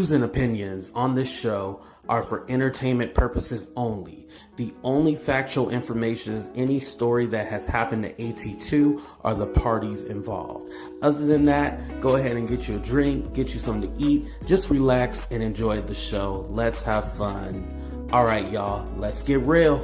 views and opinions on this show are for entertainment purposes only. The only factual information is any story that has happened to AT2 or the parties involved. Other than that, go ahead and get you a drink, get you something to eat, just relax and enjoy the show. Let's have fun. All right, y'all, let's get real.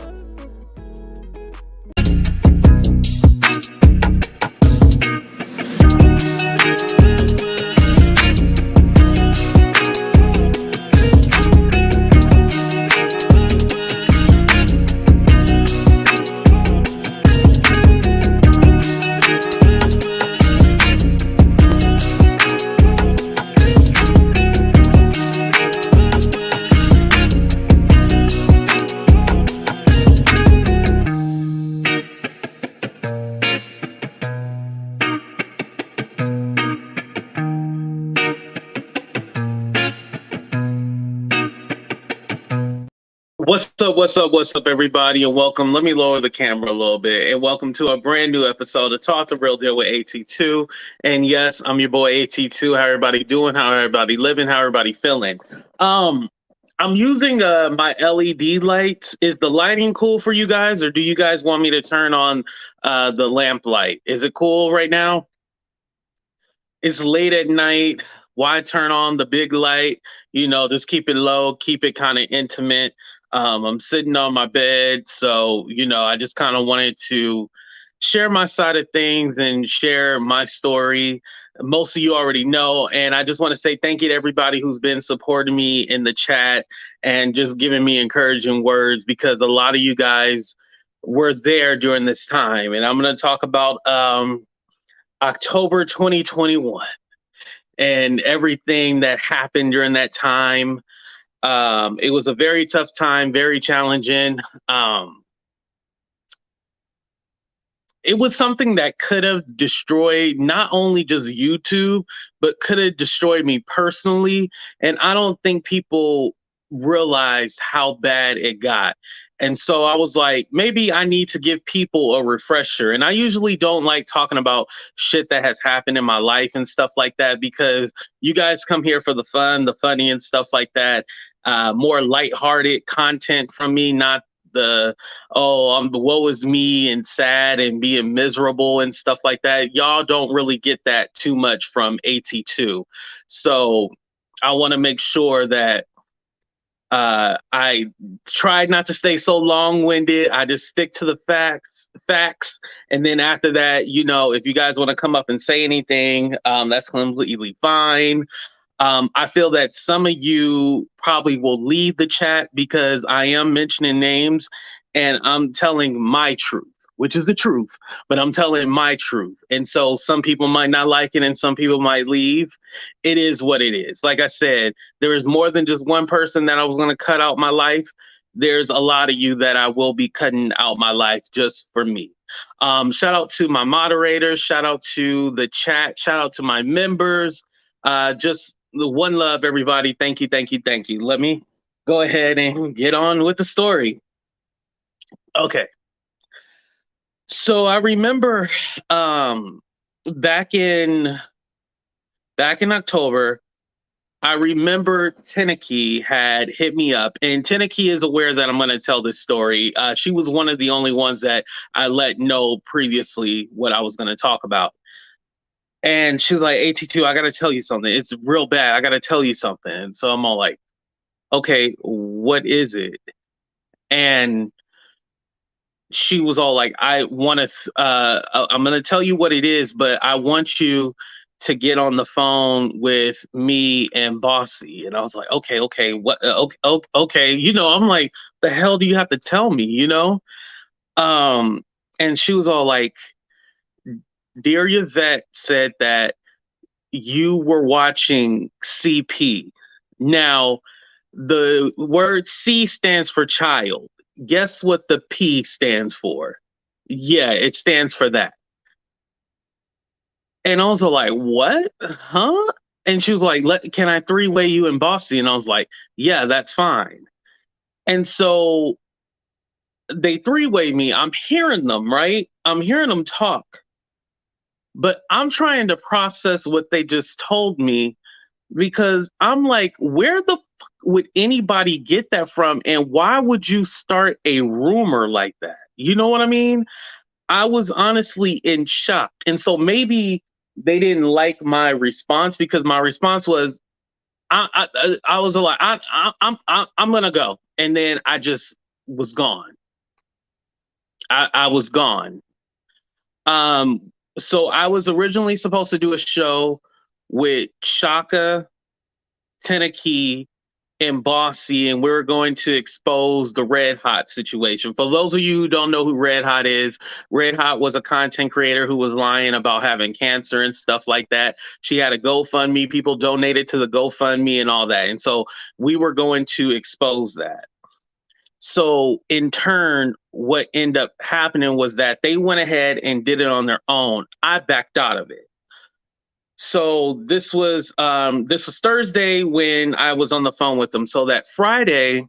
What's up, everybody, and welcome. Let me lower the camera a little bit, and welcome to a brand new episode of Talk the Real Deal with AT2. And yes, I'm your boy AT2. How everybody doing? How everybody living? How everybody feeling? I'm using my LED lights. Is the lighting cool for you guys, or do you guys want me to turn on the lamp light? Is it cool right now? It's late at night. Why turn on the big light? You know, just keep it low, keep it kind of intimate. I'm sitting on my bed, so, you know, I just kind of wanted to share my side of things and share my story. Most of you already know, and I just want to say thank you to everybody who's been supporting me in the chat and just giving me encouraging words, because a lot of you guys were there during this time. And I'm going to talk about October 2021 and everything that happened during that time. It was a very tough time, very challenging. It was something that could have destroyed not only just YouTube, but could have destroyed me personally. And I don't think people realized how bad it got. And so I was like, maybe I need to give people a refresher. And I usually don't like talking about shit that has happened in my life and stuff like that, because you guys come here for the fun, the funny and stuff like that. More lighthearted content from me, not the woe is me and sad and being miserable and stuff like that. Y'all don't really get that too much from AT2. So I want to make sure that I tried not to stay so long-winded. I just stick to the facts. And then after that, you know, if you guys want to come up and say anything, that's completely fine. I feel that some of you probably will leave the chat because I am mentioning names and I'm telling my truth, which is the truth, but I'm telling my truth. And so some people might not like it and some people might leave. It is what it is. Like I said, there is more than just one person that I was going to cut out my life. There's a lot of you that I will be cutting out my life just for me. Shout out to my moderators. Shout out to the chat. Shout out to my members. Just the one love, everybody. Thank you, thank you, thank you. Let me go ahead and get on with the story. Okay. So I remember back in October, I remember Teneki had hit me up, and Teneki is aware that I'm going to tell this story. She was one of the only ones that I let know previously what I was going to talk about. And she was like, AT2, I got to tell you something. It's real bad. I got to tell you something. And so I'm all like, okay, what is it? And she was all like, I'm going to tell you what it is, but I want you to get on the phone with me and Bossy. And I was like, okay, what? Okay. You know, I'm like, the hell do you have to tell me, you know? And she was all like, Dear Yvette said that you were watching CP. Now, the word C stands for child. Guess what the P stands for? Yeah, it stands for that. And I was like, what? Huh? And she was like, can I three-way you and Bossy? And I was like, yeah, that's fine. And so they three-way me. I'm hearing them, right? I'm hearing them talk. But I'm trying to process what they just told me because I'm like, where the fuck would anybody get that from? And why would you start a rumor like that? You know what I mean? I was honestly in shock. And so maybe they didn't like my response because my response was, I was like, I'm gonna go. And then I just was gone. I was gone. So I was originally supposed to do a show with Shaka, Tenaki, and Bossy, and we're going to expose the Red Hot situation. For those of you who don't know who Red Hot is, Red Hot was a content creator who was lying about having cancer and stuff like that. She had a GoFundMe, people donated to the GoFundMe and all that. And so we were going to expose that. So in turn, what ended up happening was that they went ahead and did it on their own. I backed out of it. So this was Thursday when I was on the phone with them. So that Friday,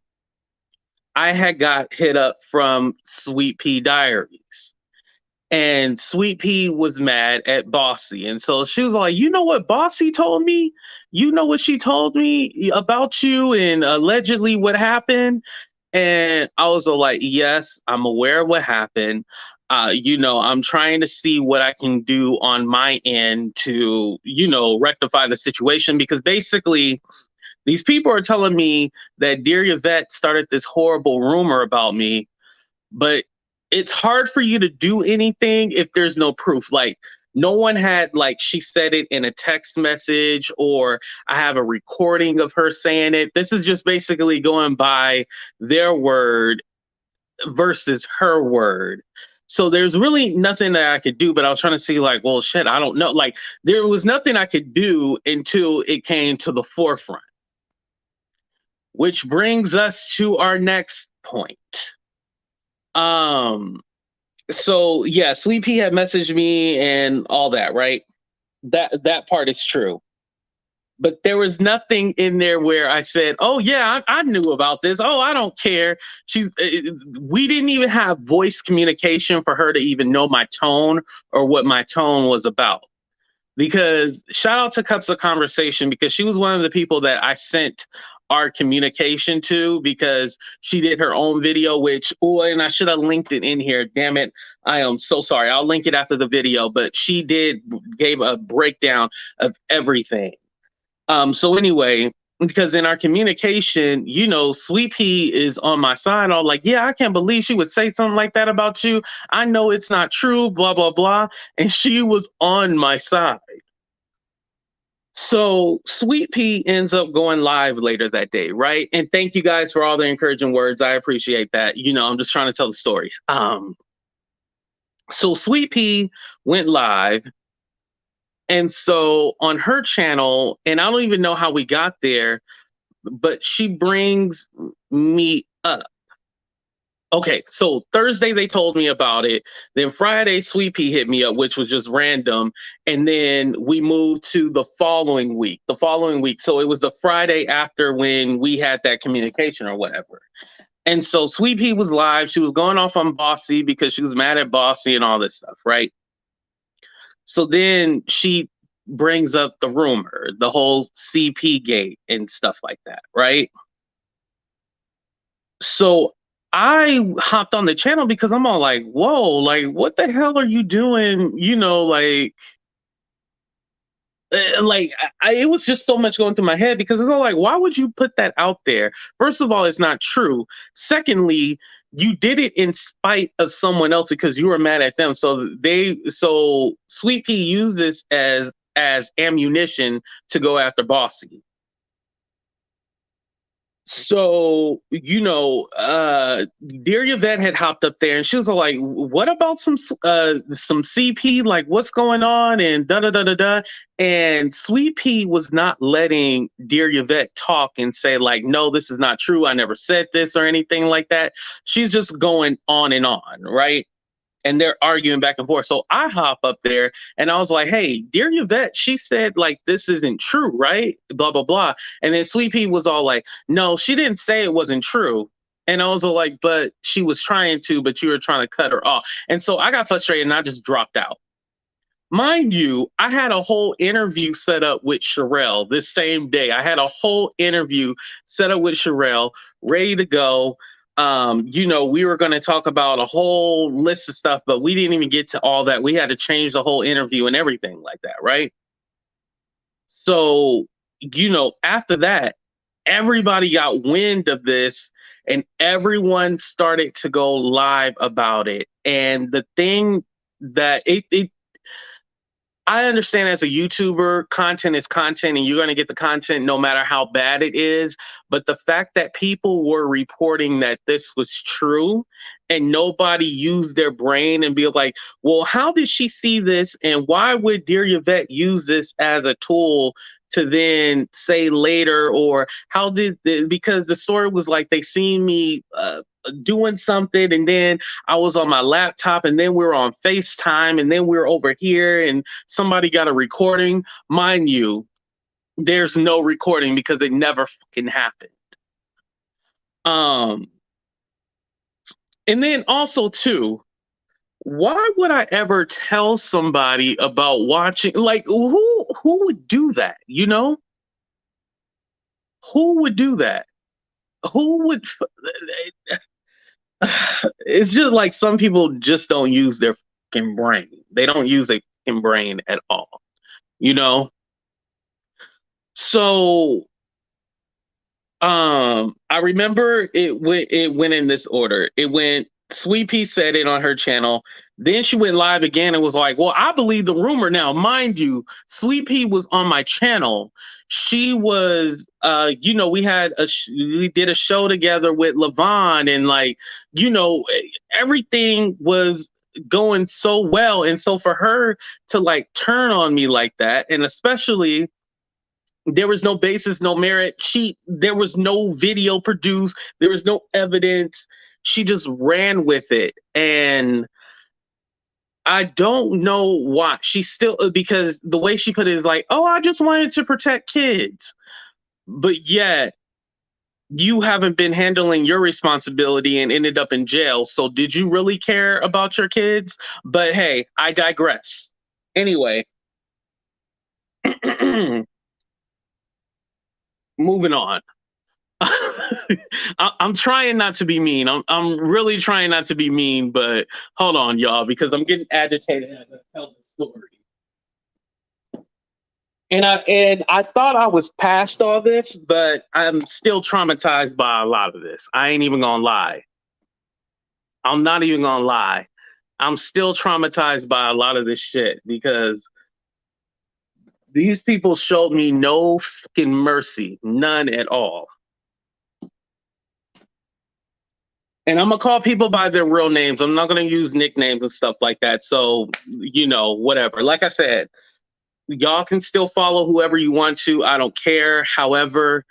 I had got hit up from Sweet Pea Diaries. And Sweet Pea was mad at Bossy. And so she was like, you know what Bossy told me? You know what she told me about you and allegedly what happened? And I was like, yes, I'm aware of what happened. I'm trying to see what I can do on my end to, rectify the situation because basically these people are telling me that Dear Yvette started this horrible rumor about me, but it's hard for you to do anything if there's no proof. Like, no one had, like, she said it in a text message or I have a recording of her saying it. This is just basically going by their word versus her word. So there's really nothing that I could do, but I was trying to see, like, well, shit, I don't know. Like, there was nothing I could do until it came to the forefront. Which brings us to our next point. Um, so yeah, Sweet Pea had messaged me and all that, right? That part is true. But there was nothing in there where I said, "Oh yeah, I knew about this. Oh, I don't care." We didn't even have voice communication for her to even know my tone or what my tone was about. Because shout out to Cups of Conversation because she was one of the people that I sent our communication to because she did her own video, which, oh, and I should have linked it in here. Damn it. I am so sorry. I'll link it after the video, but she gave a breakdown of everything. So anyway, because in our communication, Sweet Pea is on my side. All like, yeah, I can't believe she would say something like that about you. I know it's not true, blah, blah, blah. And she was on my side. So Sweet Pea ends up going live later that day, right? And thank you guys for all the encouraging words. I appreciate that. I'm just trying to tell the story. So Sweet Pea went live. And so on her channel, and I don't even know how we got there, but she brings me up. Okay, so Thursday they told me about it. Then Friday, Sweet Pea hit me up, which was just random. And then we moved to the following week. So it was the Friday after when we had that communication or whatever. And so Sweet Pea was live. She was going off on Bossy because she was mad at Bossy and all this stuff, right? So then she brings up the rumor, the whole CP gate and stuff like that, right? So I hopped on the channel because I'm all like, whoa, like, what the hell are you doing? It was just so much going through my head because it's all like, why would you put that out there? First of all, it's not true. Secondly, you did it in spite of someone else because you were mad at them. So Sweet Pea used this as ammunition to go after Bossy. So, Dear Yvette had hopped up there and she was like, what about some CP? Like, what's going on? And da da da da da. And Sweet Pea was not letting Dear Yvette talk and say, like, no, this is not true. I never said this or anything like that. She's just going on and on, right? And they're arguing back and forth. So I hop up there and I was like, hey, Dear Yvette, she said, like, this isn't true, right? Blah, blah, blah. And then Sweet Pea was all like, no, she didn't say it wasn't true. And I was all like, but she was trying to, but you were trying to cut her off. And so I got frustrated and I just dropped out. Mind you, I had a whole interview set up with Sherelle this same day. I had a whole interview set up with Sherelle, ready to go. We were going to talk about a whole list of stuff, but we didn't even get to all that. We had to change the whole interview and everything like that, right? So, after that, everybody got wind of this and everyone started to go live about it. And the thing that I understand, as a YouTuber, content is content and you're going to get the content no matter how bad it is. But the fact that people were reporting that this was true and nobody used their brain and be like, well, how did she see this? And why would Dear Yvette use this as a tool to then say later? Or because the story was like they seen me doing something and then I was on my laptop and then we were on FaceTime and then we were over here and somebody got a recording. Mind you, there's no recording because it never fucking happened. And then also too, why would I ever tell somebody about watching? Like, who would do that? Who would do that? Who would? It's just like some people just don't use their fucking brain. They don't use a fucking brain at all. So I remember it went in this order. It went, Sweet Pea said it on her channel. Then she went live again and was like, well, I believe the rumor now. Mind you, Sweet Pea was on my channel. She was, we did a show together with Levon and everything was going so well. And so for her to turn on me like that, and especially there was no basis, no merit. There was no video produced. There was no evidence. She just ran with it. And I don't know why. She still, because the way she put it is like, oh, I just wanted to protect kids. But yet, you haven't been handling your responsibility and ended up in jail. So did you really care about your kids? But hey, I digress. Anyway. Moving on. I'm trying not to be mean. I'm really trying not to be mean, but hold on, y'all, because I'm getting agitated as I tell the story. And I thought I was past all this, but I'm still traumatized by a lot of this. I ain't even gonna lie. I'm not even gonna lie. I'm still traumatized by a lot of this shit because these people showed me no fucking mercy, none at all. And I'm gonna call people by their real names. I'm not gonna use nicknames and stuff like that. So, whatever. Like I said, y'all can still follow whoever you want to. I don't care. However,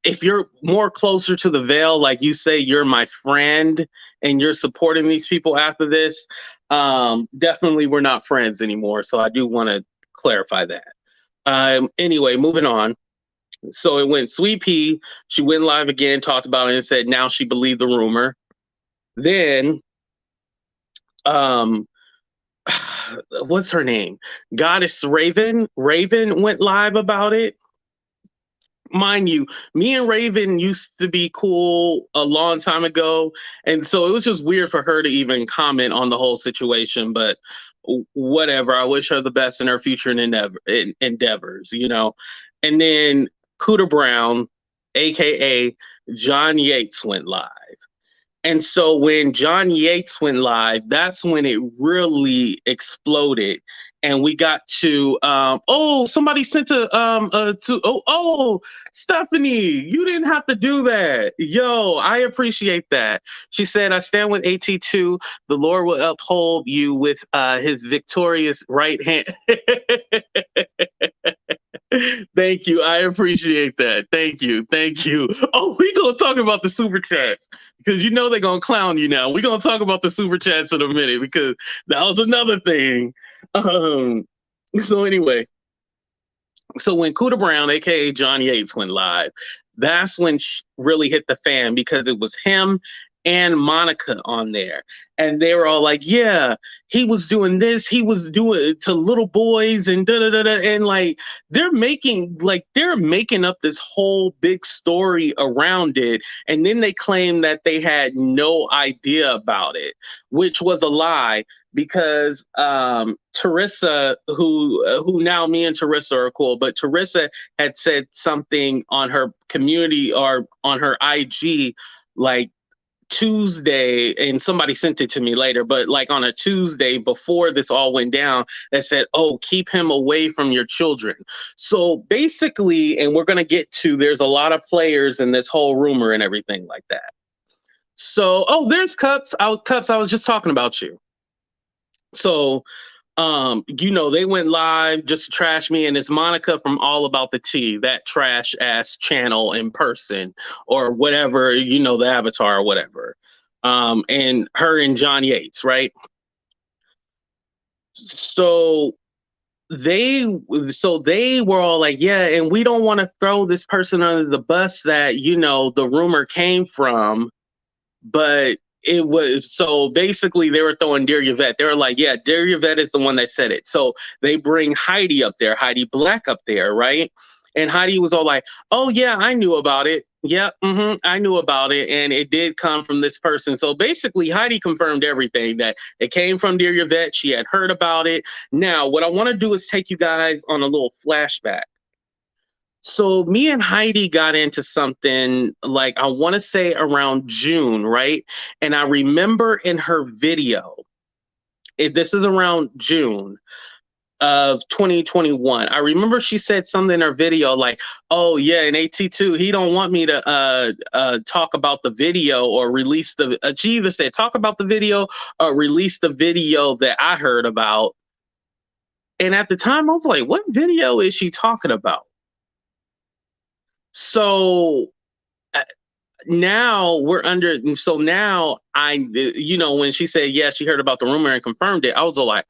if you're more closer to the veil, like you say, you're my friend and you're supporting these people after this, definitely we're not friends anymore. So I do want to clarify that. Anyway, moving on. So it went Sweet Pea. She went live again, talked about it, and said now she believed the rumor. Then, what's her name? Goddess Raven. Raven went live about it. Mind you, me and Raven used to be cool a long time ago. And so it was just weird for her to even comment on the whole situation. But whatever. I wish her the best in her future endeavors, And then Cooter Brown, aka John Yates, went live. And so when John Yates went live, that's when it really exploded. And we got to somebody sent Stephanie, you didn't have to do that. Yo, I appreciate that. She said, I stand with AT2. The Lord will uphold you with his victorious right hand. Thank you. I appreciate that. Thank you. Oh, we gonna talk about the super chats because they're gonna clown you now. We're gonna talk about the super chats in a minute because that was another thing. So anyway, so when Cooter Brown, aka John Yates, went live, that's when really hit the fan because it was him and Monica on there. And they were all like, yeah, he was doing this, he was doing it to little boys and da da da da. And like they're making up this whole big story around it. And then they claim that they had no idea about it, which was a lie because Teresa, who now me and Teresa are cool, but Teresa had said something on her community or on her IG like Tuesday, and somebody sent it to me later, but like on a Tuesday before this all went down, that said, oh, keep him away from your children. So basically, and we're going to get to, there's a lot of players in this whole rumor and everything like that. So, oh, there's Cups. Cups, I was just talking about you. So, they went live just to trash me, and it's Monica from All About the Tea, that trash ass channel in person or whatever, the avatar or whatever. And her and John Yates, right? So they were all like, yeah, and we don't want to throw this person under the bus that, the rumor came from, but it was, so basically they were throwing Dear Yvette. They were like, yeah, Dear Yvette is the one that said it. So they bring Heidi up there, Heidi Black up there, right? And Heidi was all like, oh yeah, I knew about it. Yeah, I knew about it, and it did come from this person. So basically Heidi confirmed everything, that it came from Dear Yvette. She had heard about it. Now what I want to do is take you guys on a little flashback. So me and Heidi got into something like, I want to say around June, right? And I remember in her video, this is around June of 2021. I remember she said something in her video like, oh yeah, in AT2, he don't want me to talk about the video or release the, she either said talk about the video or release the video that I heard about. And at the time I was like, what video is she talking about? So now we're under, so now when she said, yeah, she heard about the rumor and confirmed it, I was like,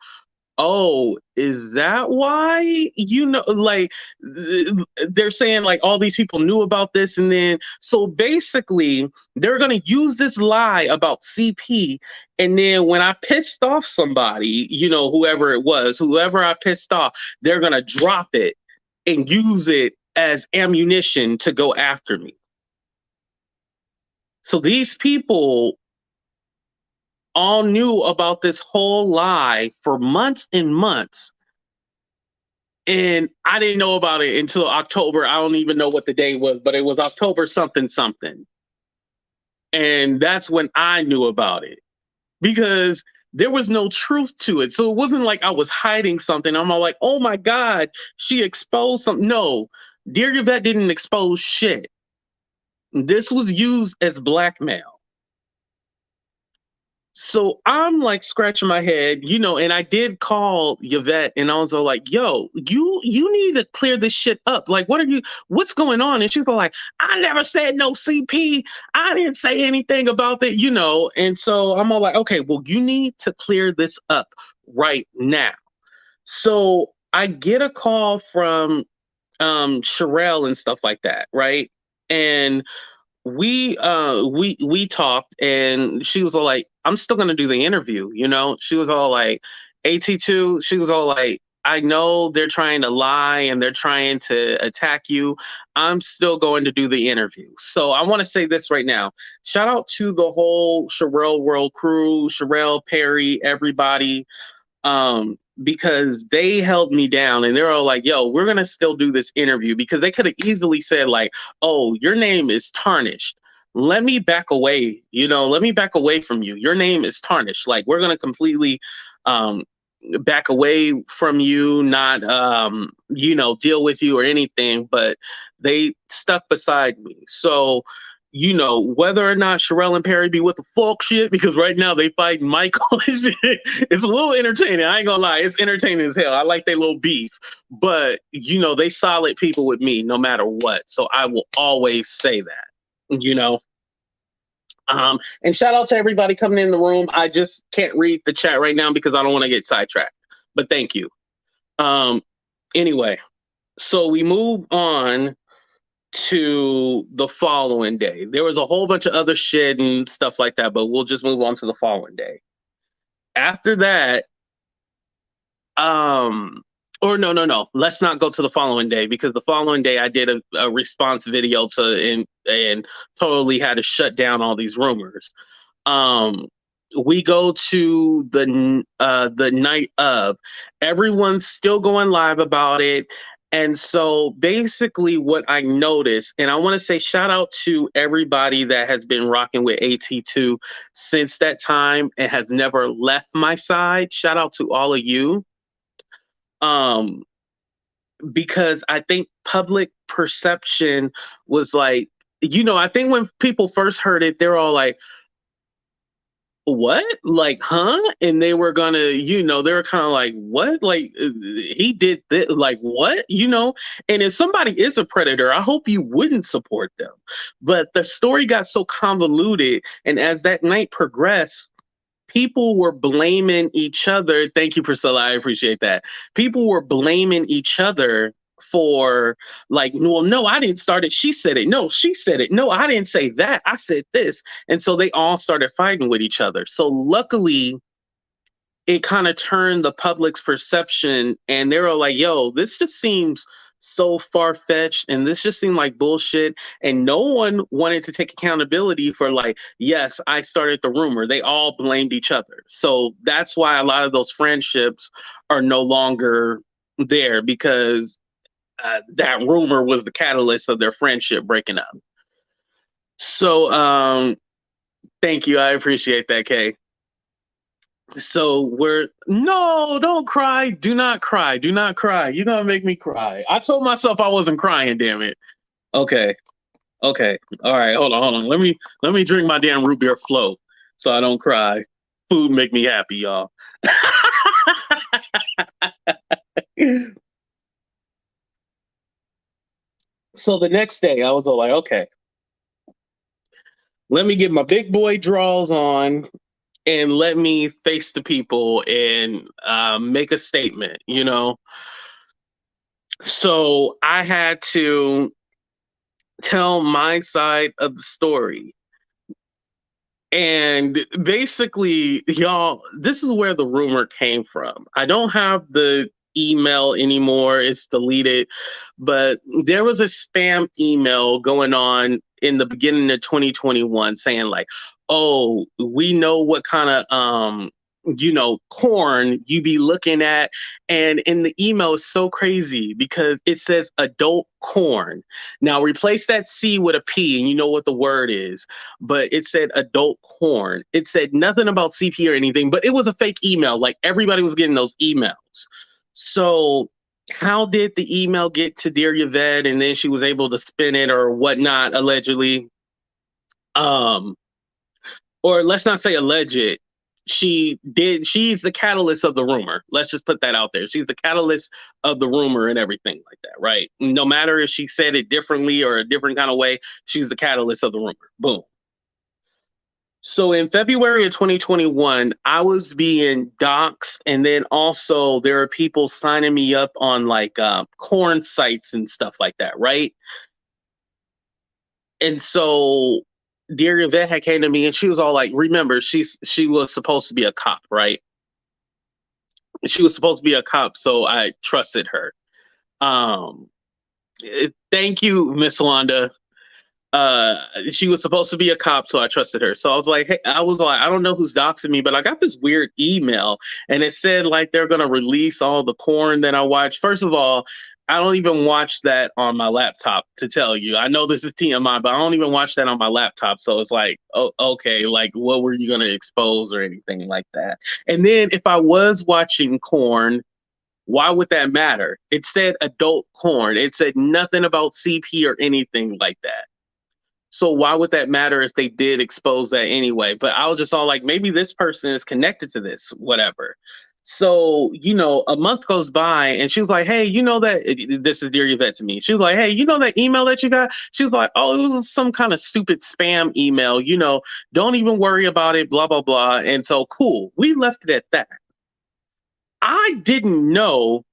oh, is that why, like they're saying like all these people knew about this. And then, so basically they're going to use this lie about CP. And then when I pissed off somebody, whoever I pissed off, they're going to drop it and use it as ammunition to go after me. So these people all knew about this whole lie for months and months. And I didn't know about it until October. I don't even know what the day was, but it was October something. And that's when I knew about it, because there was no truth to it. So it wasn't like I was hiding something. I'm all like, oh my God, she exposed something. No, Dear Yvette didn't expose shit. This was used as blackmail. So I'm like scratching my head, and I did call Yvette and I was all like, yo, you need to clear this shit up. Like, what's going on? And she's all like, I never said no CP. I didn't say anything about that, And so I'm all like, okay, well, you need to clear this up right now. So I get a call from Sherelle and stuff like that, right? And we talked, and she was all like, I'm still gonna do the interview, She was all like, AT2, she was all like, I know they're trying to lie and they're trying to attack you. I'm still going to do the interview. So I want to say this right now. Shout out to the whole Sherelle World crew, Sherelle, Perry, everybody. Because they held me down and they're all like, yo, we're going to still do this interview, because they could have easily said like, oh, your name is tarnished. Let me back away, let me back away from you. Your name is tarnished. Like, we're going to completely back away from you, not, deal with you or anything, but they stuck beside me. So, whether or not Sherelle and Perry be with the folk shit, because right now they fight Michael. It's a little entertaining. I ain't gonna lie. It's entertaining as hell. I like their little beef, but they solid people with me no matter what. So I will always say that, and shout out to everybody coming in the room. I just can't read the chat right now because I don't want to get sidetracked, but thank you. Anyway, so we move on to the following day. There was a whole bunch of other shit and stuff like that, but we'll just move on to the following day. After that, or no, let's not go to the following day, because the following day I did a response video to and totally had to shut down all these rumors. We go to the night of, everyone's still going live about it. And so basically what I noticed, and I want to say shout out to everybody that has been rocking with AT2 since that time and has never left my side. Shout out to all of you. Because I think public perception was like, I think when people first heard it, they're all like, what? Like, huh? And they were gonna, they were kind of like, what? Like, he did this, like, what? And if somebody is a predator, I hope you wouldn't support them. But the story got so convoluted, and as that night progressed, people were blaming each other. Thank you, Priscilla. I appreciate that. People were blaming each other for, like, well, no, I didn't start it. She said it. No, she said it. No, I didn't say that. I said this. And so they all started fighting with each other. So luckily, it kind of turned the public's perception, and they were like, yo, this just seems so far-fetched, and this just seemed like bullshit, and no one wanted to take accountability for, like, yes, I started the rumor. They all blamed each other. So that's why a lot of those friendships are no longer there, because that rumor was the catalyst of their friendship breaking up. So thank you. I appreciate that, Kay. So no, don't cry. Do not cry. Do not cry. You're gonna make me cry. I told myself I wasn't crying, damn it. Okay. Okay. All right, hold on. Let me drink my damn root beer float so I don't cry. Food make me happy, y'all. So the next day I was all like, okay, let me get my big boy draws on and let me face the people and make a statement, So I had to tell my side of the story. And basically, y'all, this is where the rumor came from. I don't have the email anymore, it's deleted, but there was a spam email going on in the beginning of 2021 saying, like, oh, we know what kind of corn you be looking at. And in the email is so crazy because it says adult corn. Now replace that C with a P and you know what the word is, but it said adult corn. It said nothing about CP or anything, but it was a fake email. Like, everybody was getting those emails. So how did the email get to Dear Yvette, and then she was able to spin it or whatnot, allegedly? Or let's not say alleged. She's the catalyst of the rumor. Let's just put that out there. She's the catalyst of the rumor and everything like that, right? No matter if she said it differently or a different kind of way, she's the catalyst of the rumor. Boom. So in February of 2021, I was being doxxed, and then also there are people signing me up on like corn sites and stuff like that, right? And so Dear Yvette had came to me and she was all like, remember, she was supposed to be a cop, right? She was supposed to be a cop, so I trusted her. Thank you, Miss Wanda. She was supposed to be a cop, so I trusted her. So I was like, hey, I don't know who's doxing me, but I got this weird email and it said like they're gonna release all the corn that I watched. First of all, I don't even watch that on my laptop, to tell you. I know this is TMI, but I don't even watch that on my laptop. So it's like, oh, okay, like what were you gonna expose or anything like that? And then if I was watching corn, why would that matter? It said adult corn. It said nothing about CP or anything like that. So why would that matter if they did expose that anyway? But I was just all like, maybe this person is connected to this, whatever. So, a month goes by and she was like, hey, that this is Dear Yvette to me. She was like, hey, that email that you got? She was like, oh, it was some kind of stupid spam email, don't even worry about it, blah, blah, blah. And so cool. We left it at that. I didn't know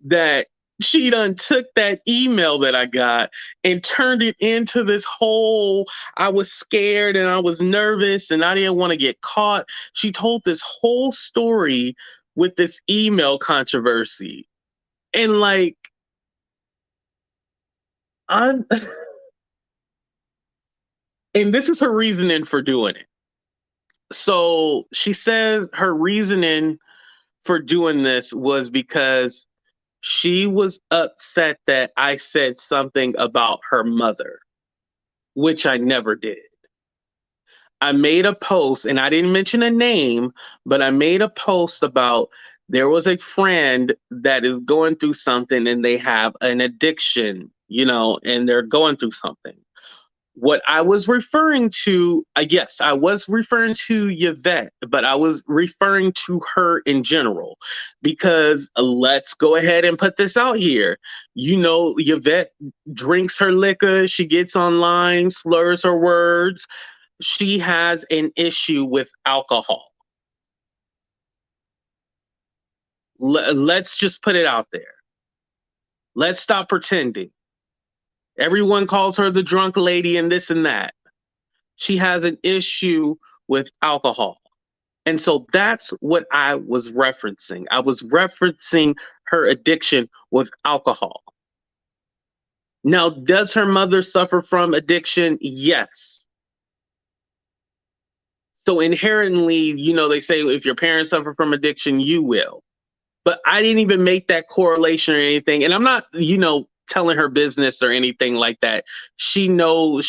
that She done took that email that I got and turned it into this whole, I was scared and I was nervous and I didn't want to get caught. She told this whole story with this email controversy. And like, I'm and this is her reasoning for doing it. So she says her reasoning for doing this was because she was upset that I said something about her mother, which I never did. I made a post and I didn't mention a name, but I made a post about there was a friend that is going through something and they have an addiction, and they're going through something. What I was referring to, yes, I was referring to Yvette, but I was referring to her in general because let's go ahead and put this out here. Yvette drinks her liquor, she gets online, slurs her words. She has an issue with alcohol. Let's just put it out there. Let's stop pretending. Everyone calls her the drunk lady and this and that. She has an issue with alcohol. And so that's what I was referencing. I was referencing her addiction with alcohol. Now, does her mother suffer from addiction? Yes. So inherently, they say if your parents suffer from addiction, you will. But I didn't even make that correlation or anything. And I'm not, telling her business or anything like that. She knows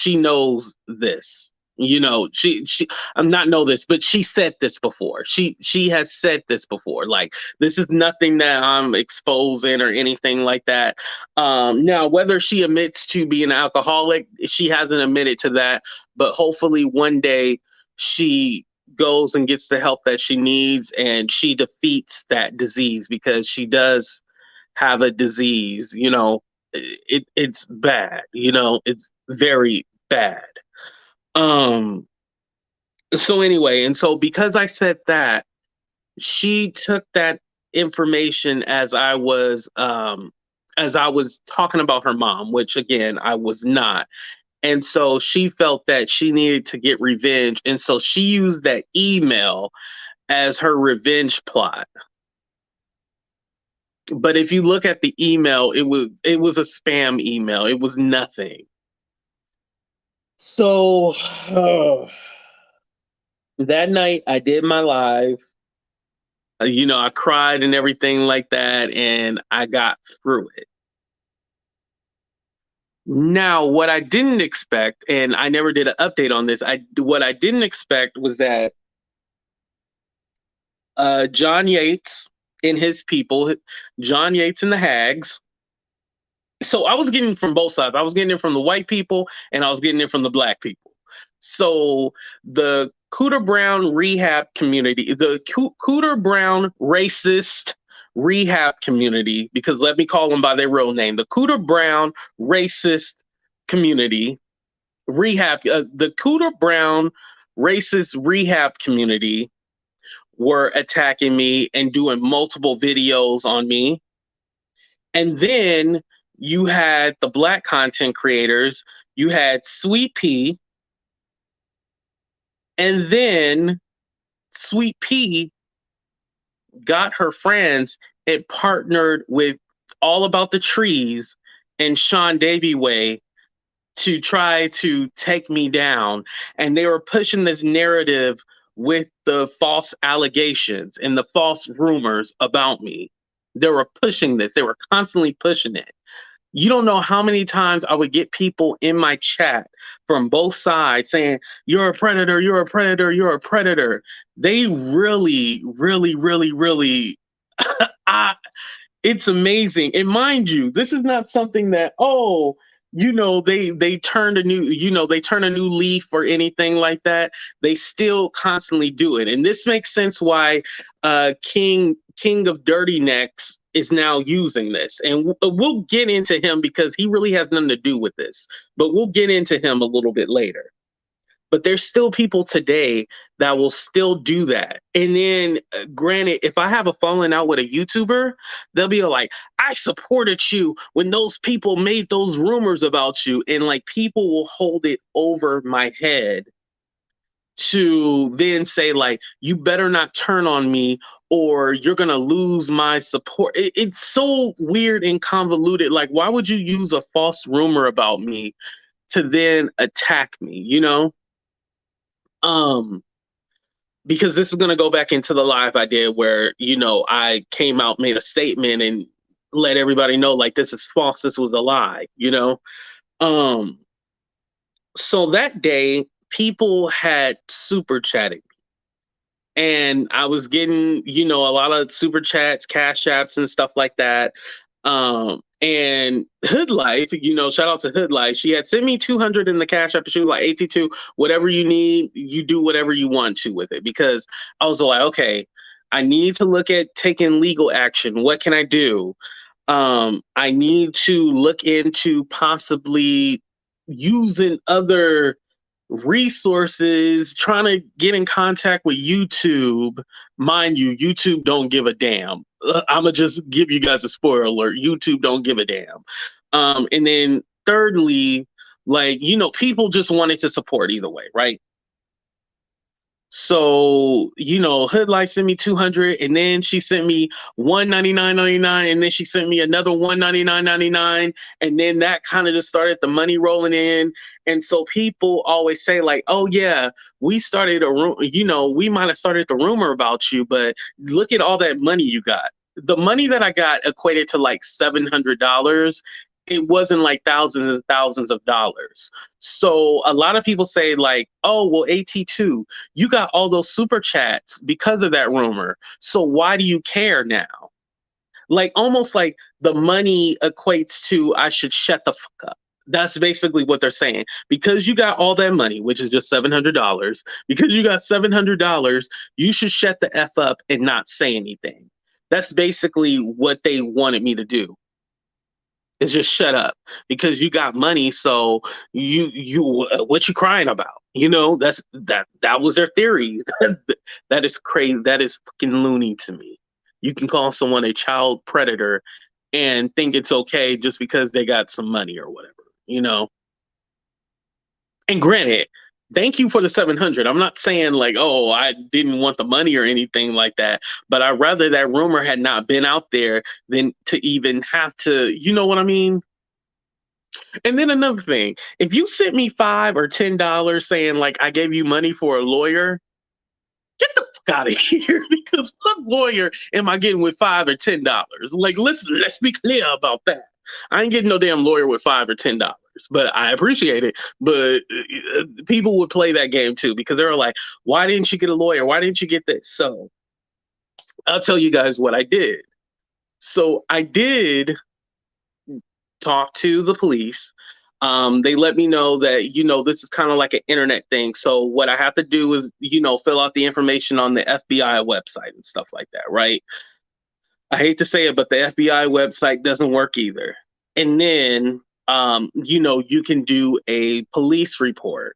this. She I'm not know this, but she said this before. She has said this before. Like, this is nothing that I'm exposing or anything like that. Now, whether she admits to being an alcoholic, she hasn't admitted to that, but hopefully one day she goes and gets the help that she needs and she defeats that disease, because she does have a disease. It's bad. It's very bad. um so anyway, and so because I said that, she took that information as I was talking about her mom, which again I was not. And so she felt that she needed to get revenge, and so she used that email as her revenge plot. But if you look at the email, it was a spam email. It was nothing. So that night I did my live. I cried and everything like that, and I got through it. Now, what I didn't expect, and I never did an update on this, what I didn't expect was that John Yates and his people, John Yates and the Hags. So I was getting from both sides. I was getting it from the white people and I was getting it from the black people. So the Cooter Brown rehab community, the Cooter Brown racist rehab community, because let me call them by their real name, the Cooter Brown racist community rehab, the Cooter Brown racist rehab community were attacking me and doing multiple videos on me. And then you had the black content creators, you had Sweet Pea, and then Sweet Pea got her friends and partnered with All About the Trees and Sean Davy Way to try to take me down. And they were pushing this narrative with the false allegations and the false rumors about me. They were pushing this. They were constantly pushing it. You don't know how many times I would get people in my chat from both sides saying, "You're a predator, you're a predator, you're a predator." They really, really, really, really, it's amazing. And mind you, this is not something that, they turned a new leaf or anything like that. They still constantly do it. And this makes sense why King of Dirty Necks is now using this. And we'll get into him because he really has nothing to do with this. But we'll get into him a little bit later. but there's still people today that will still do that. And then, granted, if I have a falling out with a YouTuber, they'll be like, I supported you when those people made those rumors about you. And like people will hold it over my head to then say like, you better not turn on me or you're gonna lose my support. It's so weird and convoluted. Like, why would you use a false rumor about me to then attack me, you know? Um, because this is gonna go back into the live I did where, you know, I came out, made a statement and let everybody know like this is false, this was a lie, you know? Um, so that day people had super chatted and I was getting, you know, a lot of super chats, cash apps, and stuff like that. And Hood Life, you know, shout out to Hood Life. She had sent me 200 in the cash app. She was like, 82, whatever you need, you do whatever you want to with it. Because I was like, okay, I need to look at taking legal action. What can I do? I need to look into possibly using other resources, trying to get in contact with YouTube. Mind you, YouTube don't give a damn. I'ma just give you guys a spoiler alert. YouTube don't give a damn. And then thirdly, like, you know, people just wanted to support either way, right? So, you know, Hoodlight sent me 200 and then she sent me 199.99 and then she sent me another 199.99 and then that kind of just started the money rolling in. And so people always say like, "Oh yeah, we started a you know, we might have started the rumor about you, but look at all that money you got." The money that I got equated to like $700. It wasn't like thousands and thousands of dollars. So a lot of people say like, "Oh, well, AT2, you got all those super chats because of that rumor. So why do you care now?" Like almost like the money equates to I should shut the fuck up. That's basically what they're saying. Because you got all that money, which is just $700, because you got $700, you should shut the F up and not say anything. That's basically what they wanted me to do. Is just shut up because you got money. So what you crying about? You know, that was their theory. That is crazy. That is fucking loony to me. You can call someone a child predator and think it's okay just because they got some money or whatever, you know. And granted, thank you for the 700. I'm not saying like, oh, I didn't want the money or anything like that, but I'd rather that rumor had not been out there than to even have to, you know what I mean? And then another thing, if you sent me $5 or $10 saying like I gave you money for a lawyer, get the fuck out of here because what lawyer am I getting with $5 or $10? Like let's be clear about that. I ain't getting no damn lawyer with $5 or $10, but I appreciate it. But people would play that game too because they were like, "Why didn't you get a lawyer? Why didn't you get this?" So I'll tell you guys what I did. So I did talk to the police. They let me know that, you know, this is kind of like an internet thing. So what I have to do is, you know, fill out the information on the FBI website and stuff like that, right? I hate to say it, but the FBI website doesn't work either. And then, you know, you can do a police report.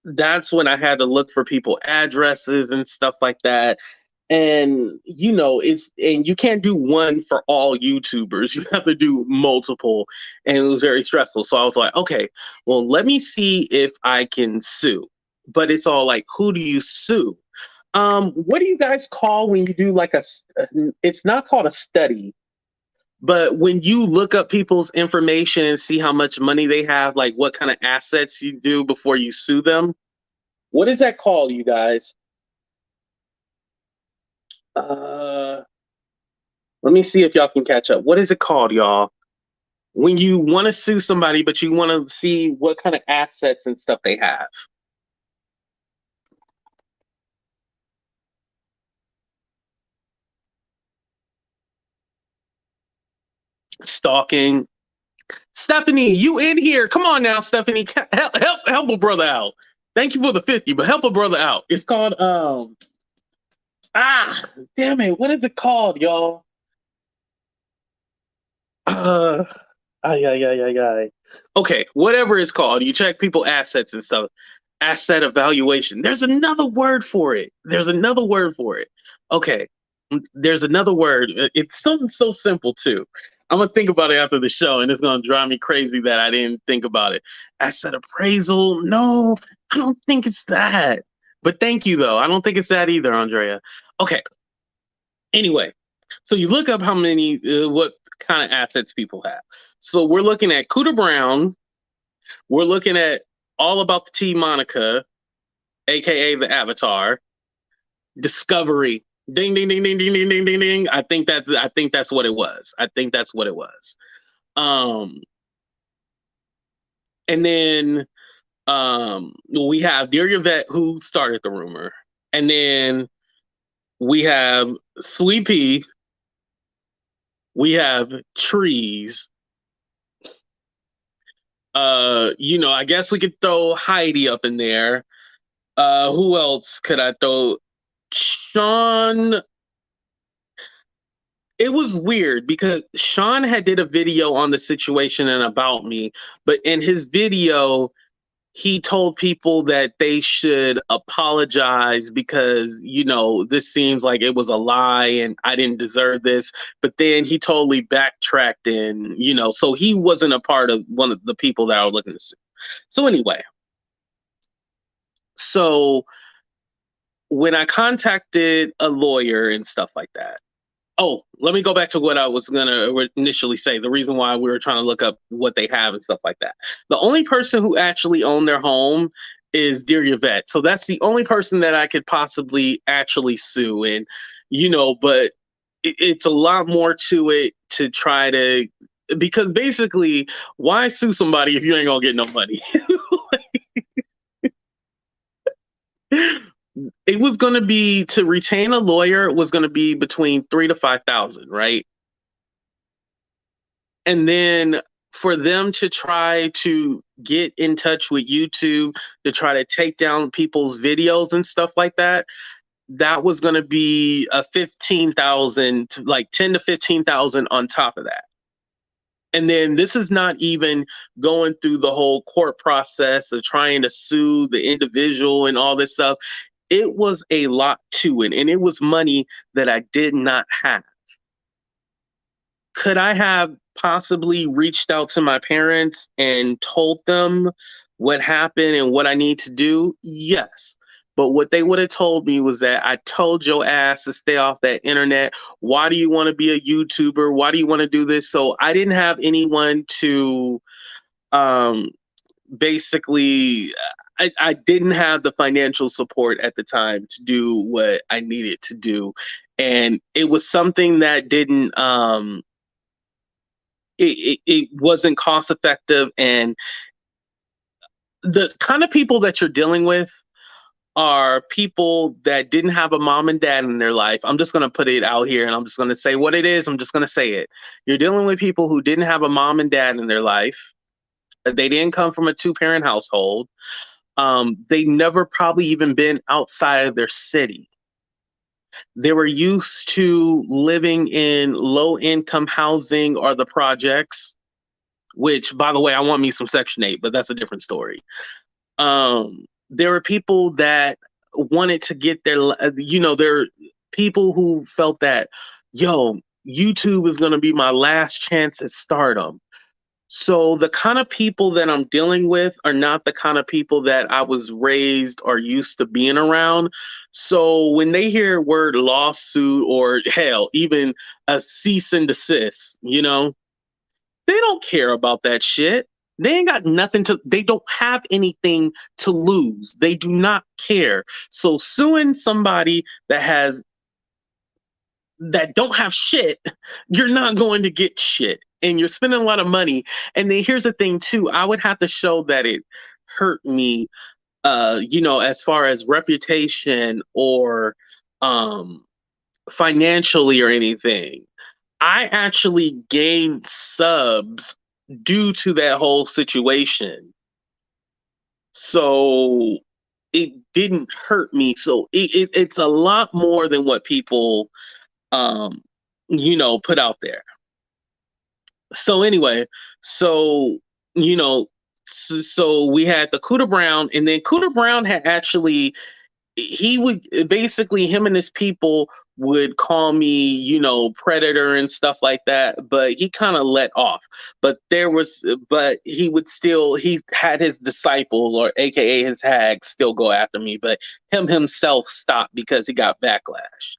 That's when I had to look for people addresses and stuff like that. And you know, it's and you can't do one for all YouTubers. You have to do multiple, and it was very stressful. So I was like, okay, well, let me see if I can sue. But it's all like, who do you sue? What do you guys call when you do like it's not called a study, but when you look up people's information and see how much money they have, like what kind of assets you do before you sue them? What is that called, you guys? Uh, Let me see if y'all can catch up. What is it called, y'all? When you want to sue somebody, but you want to see what kind of assets and stuff they have. Stalking. Stephanie, you in here? Come on now, Stephanie. Help a brother out. Thank you for the 50, but help a brother out. It's called ah damn it. What is it called, y'all? Uh Ay. Okay, whatever it's called, you check people assets and stuff. Asset evaluation. There's another word for it. Okay, there's another word. It's something so simple too. I'm gonna think about it after the show, and it's gonna drive me crazy that I didn't think about it. Asset appraisal. No, I don't think it's that. But thank you though. I don't think it's that either, Andrea. Okay. Anyway, so you look up how many, what kind of assets people have. So we're looking at Cuda Brown. We're looking at All About the Tea Monica, aka the Avatar. Discovery. Ding ding ding ding ding ding ding ding ding. I think that's what it was. Um and then we have Dear Yvette who started the rumor. And then we have Sweet Pea. We have Trees. I guess we could throw Heidi up in there. Who else could I throw? Sean. It was weird because Sean had did a video on the situation and about me, but in his video, he told people that they should apologize because, this seems like it was a lie and I didn't deserve this. But then he totally backtracked and, so he wasn't a part of one of the people that I was looking to sue. So anyway, so when I contacted a lawyer and stuff like that, oh, let me go back to what I was going to initially say. The reason why we were trying to look up what they have and stuff like that. The only person who actually owned their home is Dear Yvette. So that's the only person that I could possibly actually sue. And, but it's a lot more to it to try to, because basically, why sue somebody if you ain't going to get no money? It was going to be to retain a lawyer was going to be between 3,000 to 5,000, right? And then for them to try to get in touch with YouTube to try to take down people's videos and stuff like that, that was going to be a 15,000 to like 10 to 15,000 on top of that. And then this is not even going through the whole court process of trying to sue the individual and all this stuff. It was a lot to it, and it was money that I did not have. Could I have possibly reached out to my parents and told them what happened and what I need to do? Yes. But what they would have told me was that I told your ass to stay off that internet. Why do you want to be a YouTuber? Why do you want to do this? So I didn't have anyone to basically, I didn't have the financial support at the time to do what I needed to do. And it was something that didn't, it wasn't cost effective. And the kind of people that you're dealing with are people that didn't have a mom and dad in their life. I'm just going to put it out here and I'm just going to say what it is. I'm just going to say it. You're dealing with people who didn't have a mom and dad in their life. They didn't come from a 2-parent household. They never probably even been outside of their city. They were used to living in low income housing or the projects, which, by the way, I want me some Section 8, but that's a different story. There were people that wanted to get there are people who felt that, YouTube is going to be my last chance at stardom. So the kind of people that I'm dealing with are not the kind of people that I was raised or used to being around. So when they hear word lawsuit or hell, even a cease and desist, they don't care about that shit. They ain't got they don't have anything to lose. They do not care. So suing somebody that don't have shit, you're not going to get shit. And you're spending a lot of money. And then here's the thing too, I would have to show that it hurt me, as far as reputation or financially or anything. I actually gained subs due to that whole situation. So it didn't hurt me. So it's a lot more than what people, put out there. So anyway, so you know, so we had the Cooter Brown, and then Cooter Brown had actually, he would basically, him and his people would call me, predator and stuff like that, but he kind of let off. But he would still, he had his disciples, or aka his hags, still go after me, but him himself stopped because he got backlash.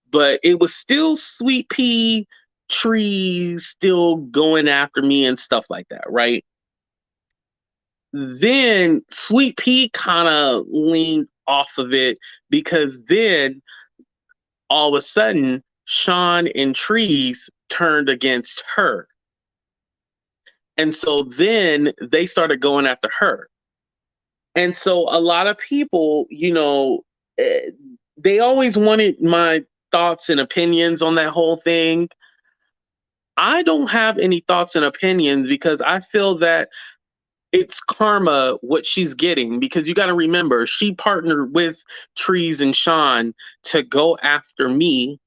But it was still Sweet Pea Trees still going after me and stuff like that, right? Then Sweet Pea kind of leaned off of it, because then all of a sudden Sean and Trees turned against her. And so then they started going after her. And so a lot of people, eh, they always wanted my thoughts and opinions on that whole thing. I don't have any thoughts and opinions, because I feel that it's karma what she's getting, because you got to remember, she partnered with Trees and Sean to go after me.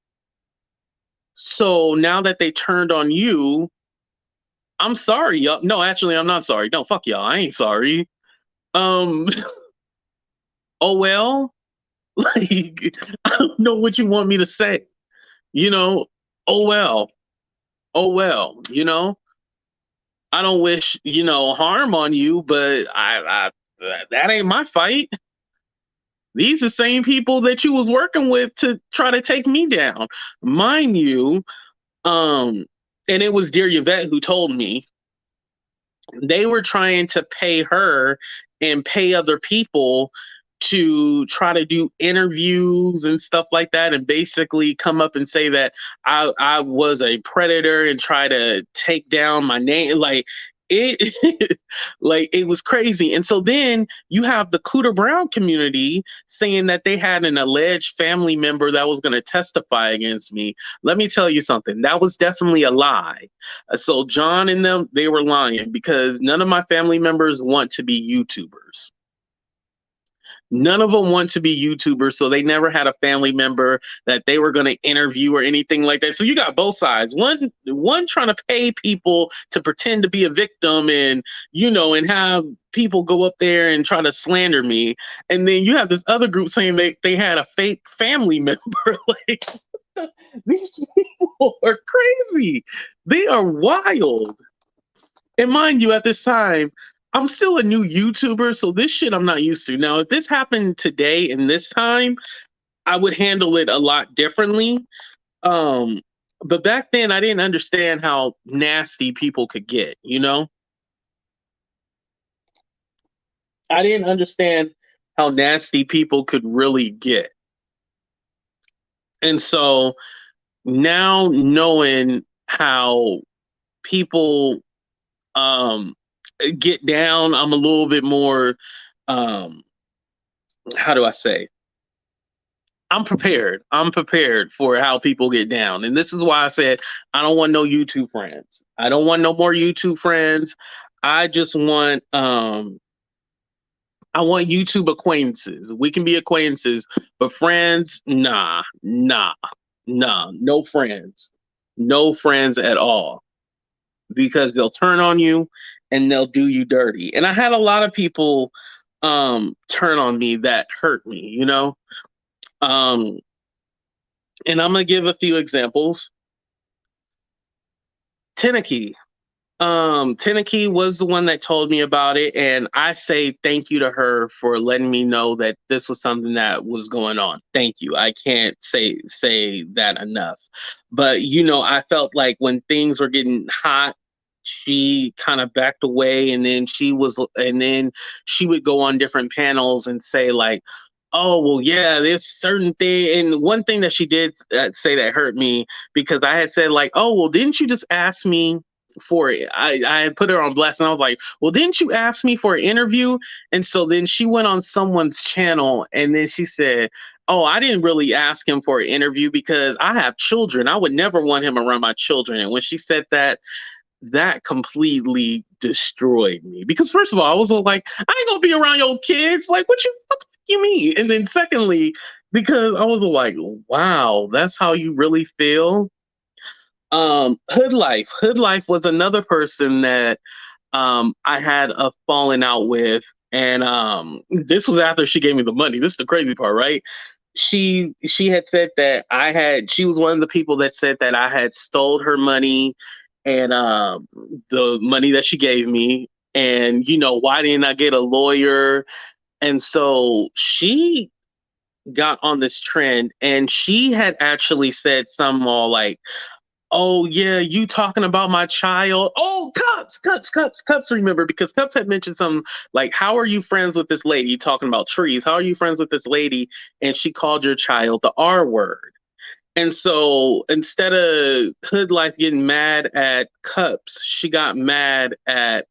So now that they turned on you, I'm sorry, y'all. No, actually, I'm not sorry. No, fuck y'all. I ain't sorry. Um, oh well. Like, I don't know what you want me to say. You know, oh well. Oh well. I don't wish, harm on you, but that ain't my fight. These are the same people that you was working with to try to take me down. Mind you, um, and it was Dear Yvette who told me, they were trying to pay her and pay other people to try to do interviews and stuff like that, and basically come up and say that I was a predator and try to take down my name. Like it like it was crazy. And so then you have the Cooter Brown community saying that they had an alleged family member that was going to testify against me. Let me tell you something, that was definitely a lie. So John and them, they were lying, because none of my family members want to be YouTubers. None of them want to be YouTubers, so they never had a family member that they were going to interview or anything like that. So you got both sides. One trying to pay people to pretend to be a victim, and have people go up there and try to slander me. And then you have this other group saying they had a fake family member. Like, these people are crazy. They are wild. And mind you, at this time, I'm still a new YouTuber, so this shit I'm not used to. Now, if this happened today in this time, I would handle it a lot differently. Um, but back then, I didn't understand how nasty people could get, I didn't understand how nasty people could really get. And so now, knowing how people um get down, I'm a little bit more, um how do I say, I'm prepared for how people get down. And this is why I said I don't want no YouTube friends. I don't want no more YouTube friends. I just want, I want YouTube acquaintances. We can be acquaintances, but friends, nah, no friends. No friends at all, because they'll turn on you and they'll do you dirty. And I had a lot of people turn on me that hurt me, Um and I'm gonna give a few examples. Tenaki. Tenaki was the one that told me about it, and I say thank you to her for letting me know that this was something that was going on. Thank you. I can't say that enough. But I felt like when things were getting hot, she kind of backed away, and then she would go on different panels and say like, oh well, yeah, there's certain thing. And one thing that she did say that hurt me, because I had said like, oh well, didn't you just ask me for it? I had put her on blast, and I was like, well, didn't you ask me for an interview? And so then she went on someone's channel, and then she said, oh, I didn't really ask him for an interview because I have children. I would never want him around my children. And when she said that, that completely destroyed me, because first of all, I was like, I ain't gonna be around your kids. Like, what the fuck you mean? And then secondly, because I was like, wow, that's how you really feel. Hood Life was another person that I had a falling out with, and this was after she gave me the money. This is the crazy part, right? She had said that she was one of the people that said that I had stole her money and the money that she gave me, and why didn't I get a lawyer? And so she got on this trend, and she had actually said something all like, "Oh yeah, you talking about my child? Oh, Cups. Remember, because Cups had mentioned something like, "How are you friends with this lady?" Talking about trees. How are you friends with this lady? And she called your child the R word. And so instead of Hood Life getting mad at Cups, she got mad at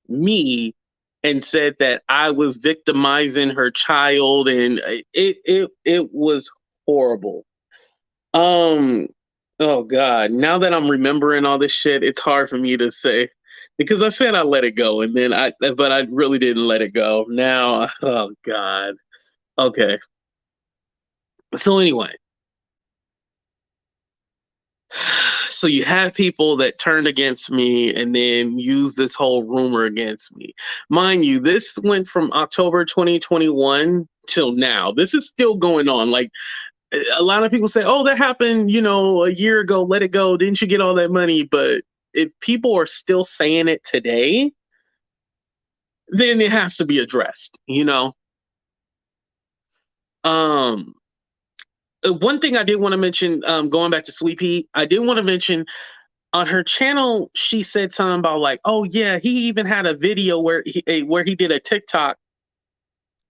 me and said that I was victimizing her child, and it was horrible. Um, oh God, now that I'm remembering all this shit, it's hard for me to say because I said I let it go, and then but I really didn't let it go. Now, oh God. Okay. So anyway, so you have people that turned against me and then use this whole rumor against me. Mind you, this went from October 2021 till now. This is still going on. Like, a lot of people say, "Oh, that happened, a year ago. Let it go. Didn't you get all that money?" But if people are still saying it today, then it has to be addressed. Um, One thing I did want to mention, going back to Sleepy, I did want to mention on her channel, she said something about like, "Oh yeah, he even had a video where he did a TikTok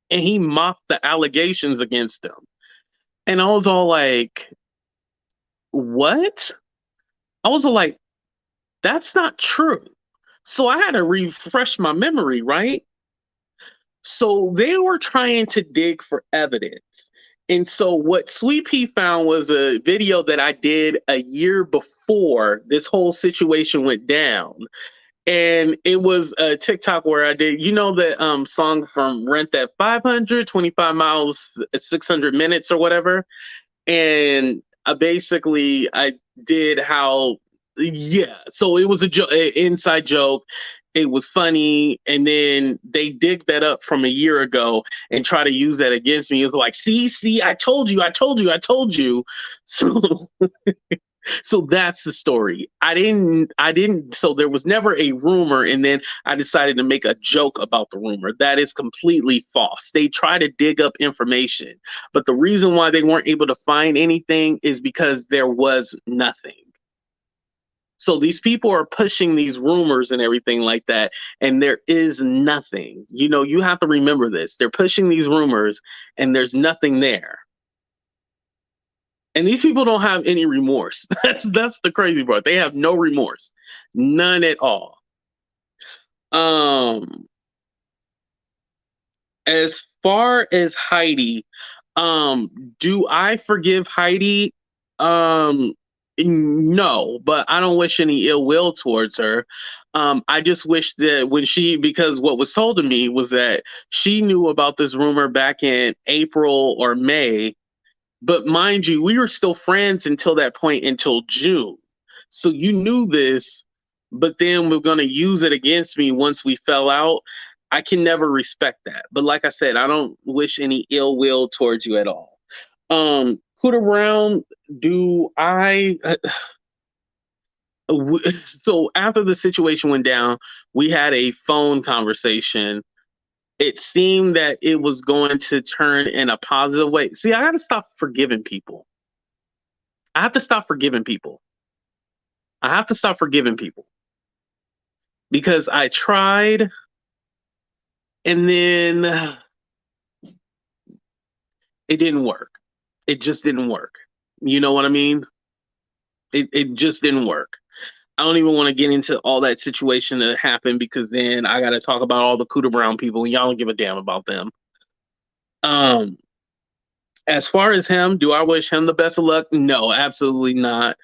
and he mocked the allegations against him." And I was all like, "What?" I was all like, "That's not true." So I had to refresh my memory, right? So they were trying to dig for evidence. And so what Sweet Pea found was a video that I did a year before this whole situation went down. And it was a TikTok where I did, the song from Rent that 525 miles, 600 minutes or whatever. And I did how, yeah. So it was a inside joke. It was funny, and then they dig that up from a year ago and try to use that against me. It was like, see, I told you, I told you, I told you. So so that's the story. I didn't so there was never a rumor, and then I decided to make a joke about the rumor. That is completely false. They try to dig up information, but the reason why they weren't able to find anything is because there was nothing. So these people are pushing these rumors and everything like that, and there is nothing. You have to remember this. They're pushing these rumors and there's nothing there. And these people don't have any remorse. That's the crazy part. They have no remorse. None at all. Um as far as Heidi, do I forgive Heidi? Um no, but I don't wish any ill will towards her. I just wish that because what was told to me was that she knew about this rumor back in April or May. But mind you, we were still friends until that point, until June. So you knew this, but then we're going to use it against me once we fell out. I can never respect that. But like I said, I don't wish any ill will towards you at all. Cooter Brown, do I? So after the situation went down, we had a phone conversation. It seemed that it was going to turn in a positive way. See, I got to stop forgiving people. I have to stop forgiving people. I have to stop forgiving people because I tried and then it didn't work. It just didn't work. You know what I mean? It just didn't work. I don't even want to get into all that situation that happened because then I got to talk about all the Cooter Brown people and y'all don't give a damn about them. Um, As far as him, do I wish him the best of luck? No, absolutely not.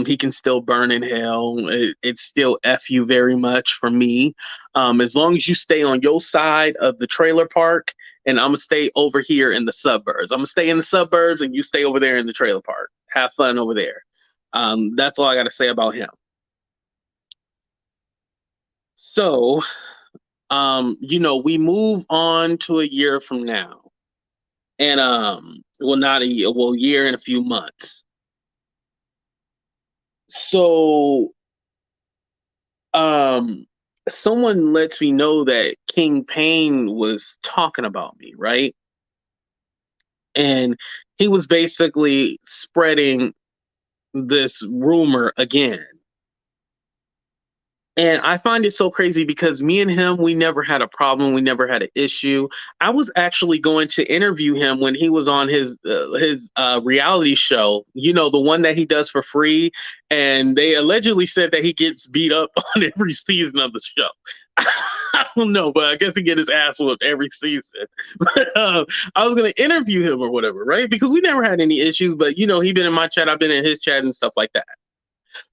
He can still burn in hell. It's still F you very much for me. As long as you stay on your side of the trailer park, and I'm going to stay over here in the suburbs. I'm going to stay in the suburbs, and you stay over there in the trailer park. Have fun over there. That's all I got to say about him. So, we move on to a year from now, and well, not a year, well, year and a few months. So, um, someone lets me know that King Payne was talking about me, right? And he was basically spreading this rumor again. And I find it so crazy because me and him, we never had a problem. We never had an issue. I was actually going to interview him when he was on his reality show, the one that he does for free. And they allegedly said that he gets beat up on every season of the show. I don't know, but I guess he get his ass whooped every season. But I was going to interview him or whatever, right? Because we never had any issues. But, he been in my chat, I've been in his chat and stuff like that.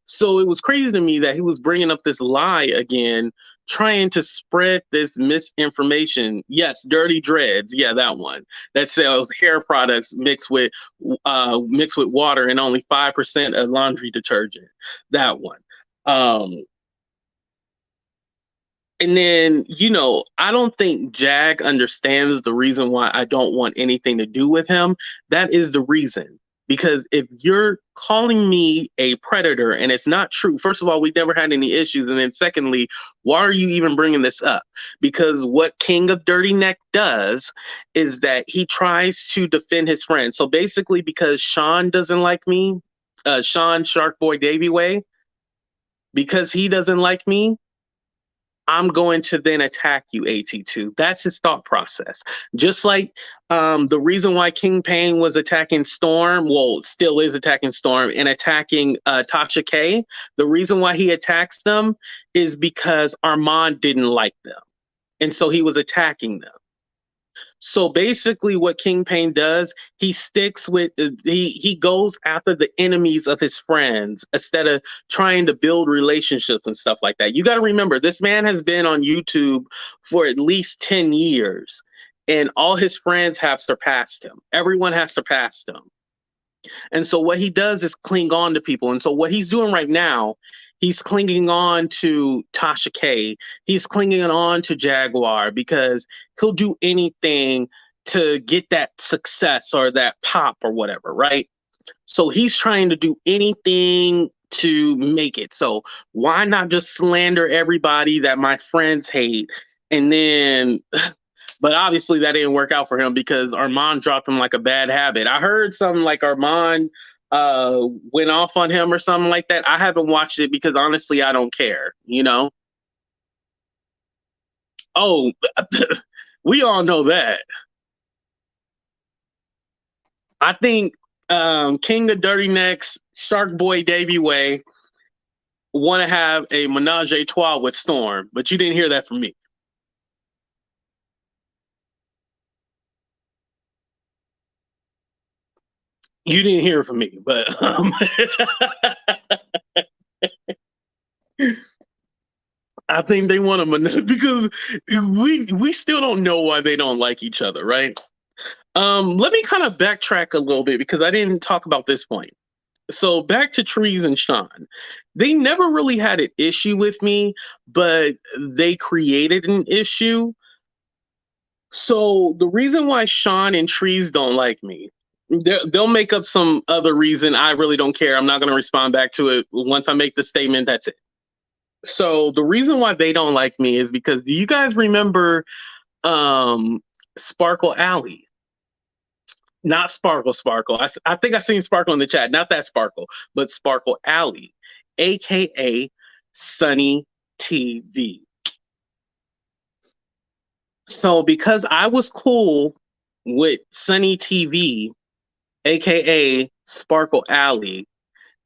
So it was crazy to me that he was bringing up this lie again, trying to spread this misinformation. Yes, Dirty Dreads, yeah, that one that sells hair products mixed with water and only 5% of laundry detergent. That one. And then, I don't think Jag understands the reason why I don't want anything to do with him. That is the reason. Because if you're calling me a predator and it's not true, first of all, we never had any issues. And then secondly, why are you even bringing this up? Because what King of Dirty Neck does is that he tries to defend his friend. So basically, because Sean doesn't like me, Sean Shark Boy Davy Way, because he doesn't like me, I'm going to then attack you, AT2. That's his thought process. Just like the reason why King Payne was attacking Storm, well, still is attacking Storm and attacking Tasha K. The reason why he attacks them is because Armand didn't like them. And so he was attacking them. So basically what King Payne does, he sticks with he goes after the enemies of his friends instead of trying to build relationships and stuff like that. You got to remember, this man has been on YouTube for at least 10 years and all his friends have surpassed him. Everyone has surpassed him. And so what he does is cling on to people. And so what he's doing right now, he's clinging on to Tasha K. He's clinging on to Jaguar because he'll do anything to get that success or that pop or whatever, right? So he's trying to do anything to make it. So why not just slander everybody that my friends hate? And then but obviously that didn't work out for him because Armand dropped him like a bad habit. I heard something like Armand went off on him or something like that. I haven't watched it because honestly, I don't care, Oh, we all know that. I think King of Dirty Necks, Shark Boy Davy Way want to have a menage a trois with Storm, but you didn't hear that from me. You didn't hear it from me, but I think they want to because we still don't know why they don't like each other, right? Let me kind of backtrack a little bit because I didn't talk about this point. So back to Trees and Sean. They never really had an issue with me, but they created an issue. So the reason why Sean and Trees don't like me, they'll make up some other reason. I really don't care. I'm not going to respond back to it. Once I make the statement, that's it. So the reason why they don't like me is because do you guys remember Sparkle Alley? Not Sparkle. I think I seen Sparkle in the chat. Not that Sparkle, but Sparkle Alley, aka Sunny TV. So because I was cool with Sunny TV, aka Sparkle Alley,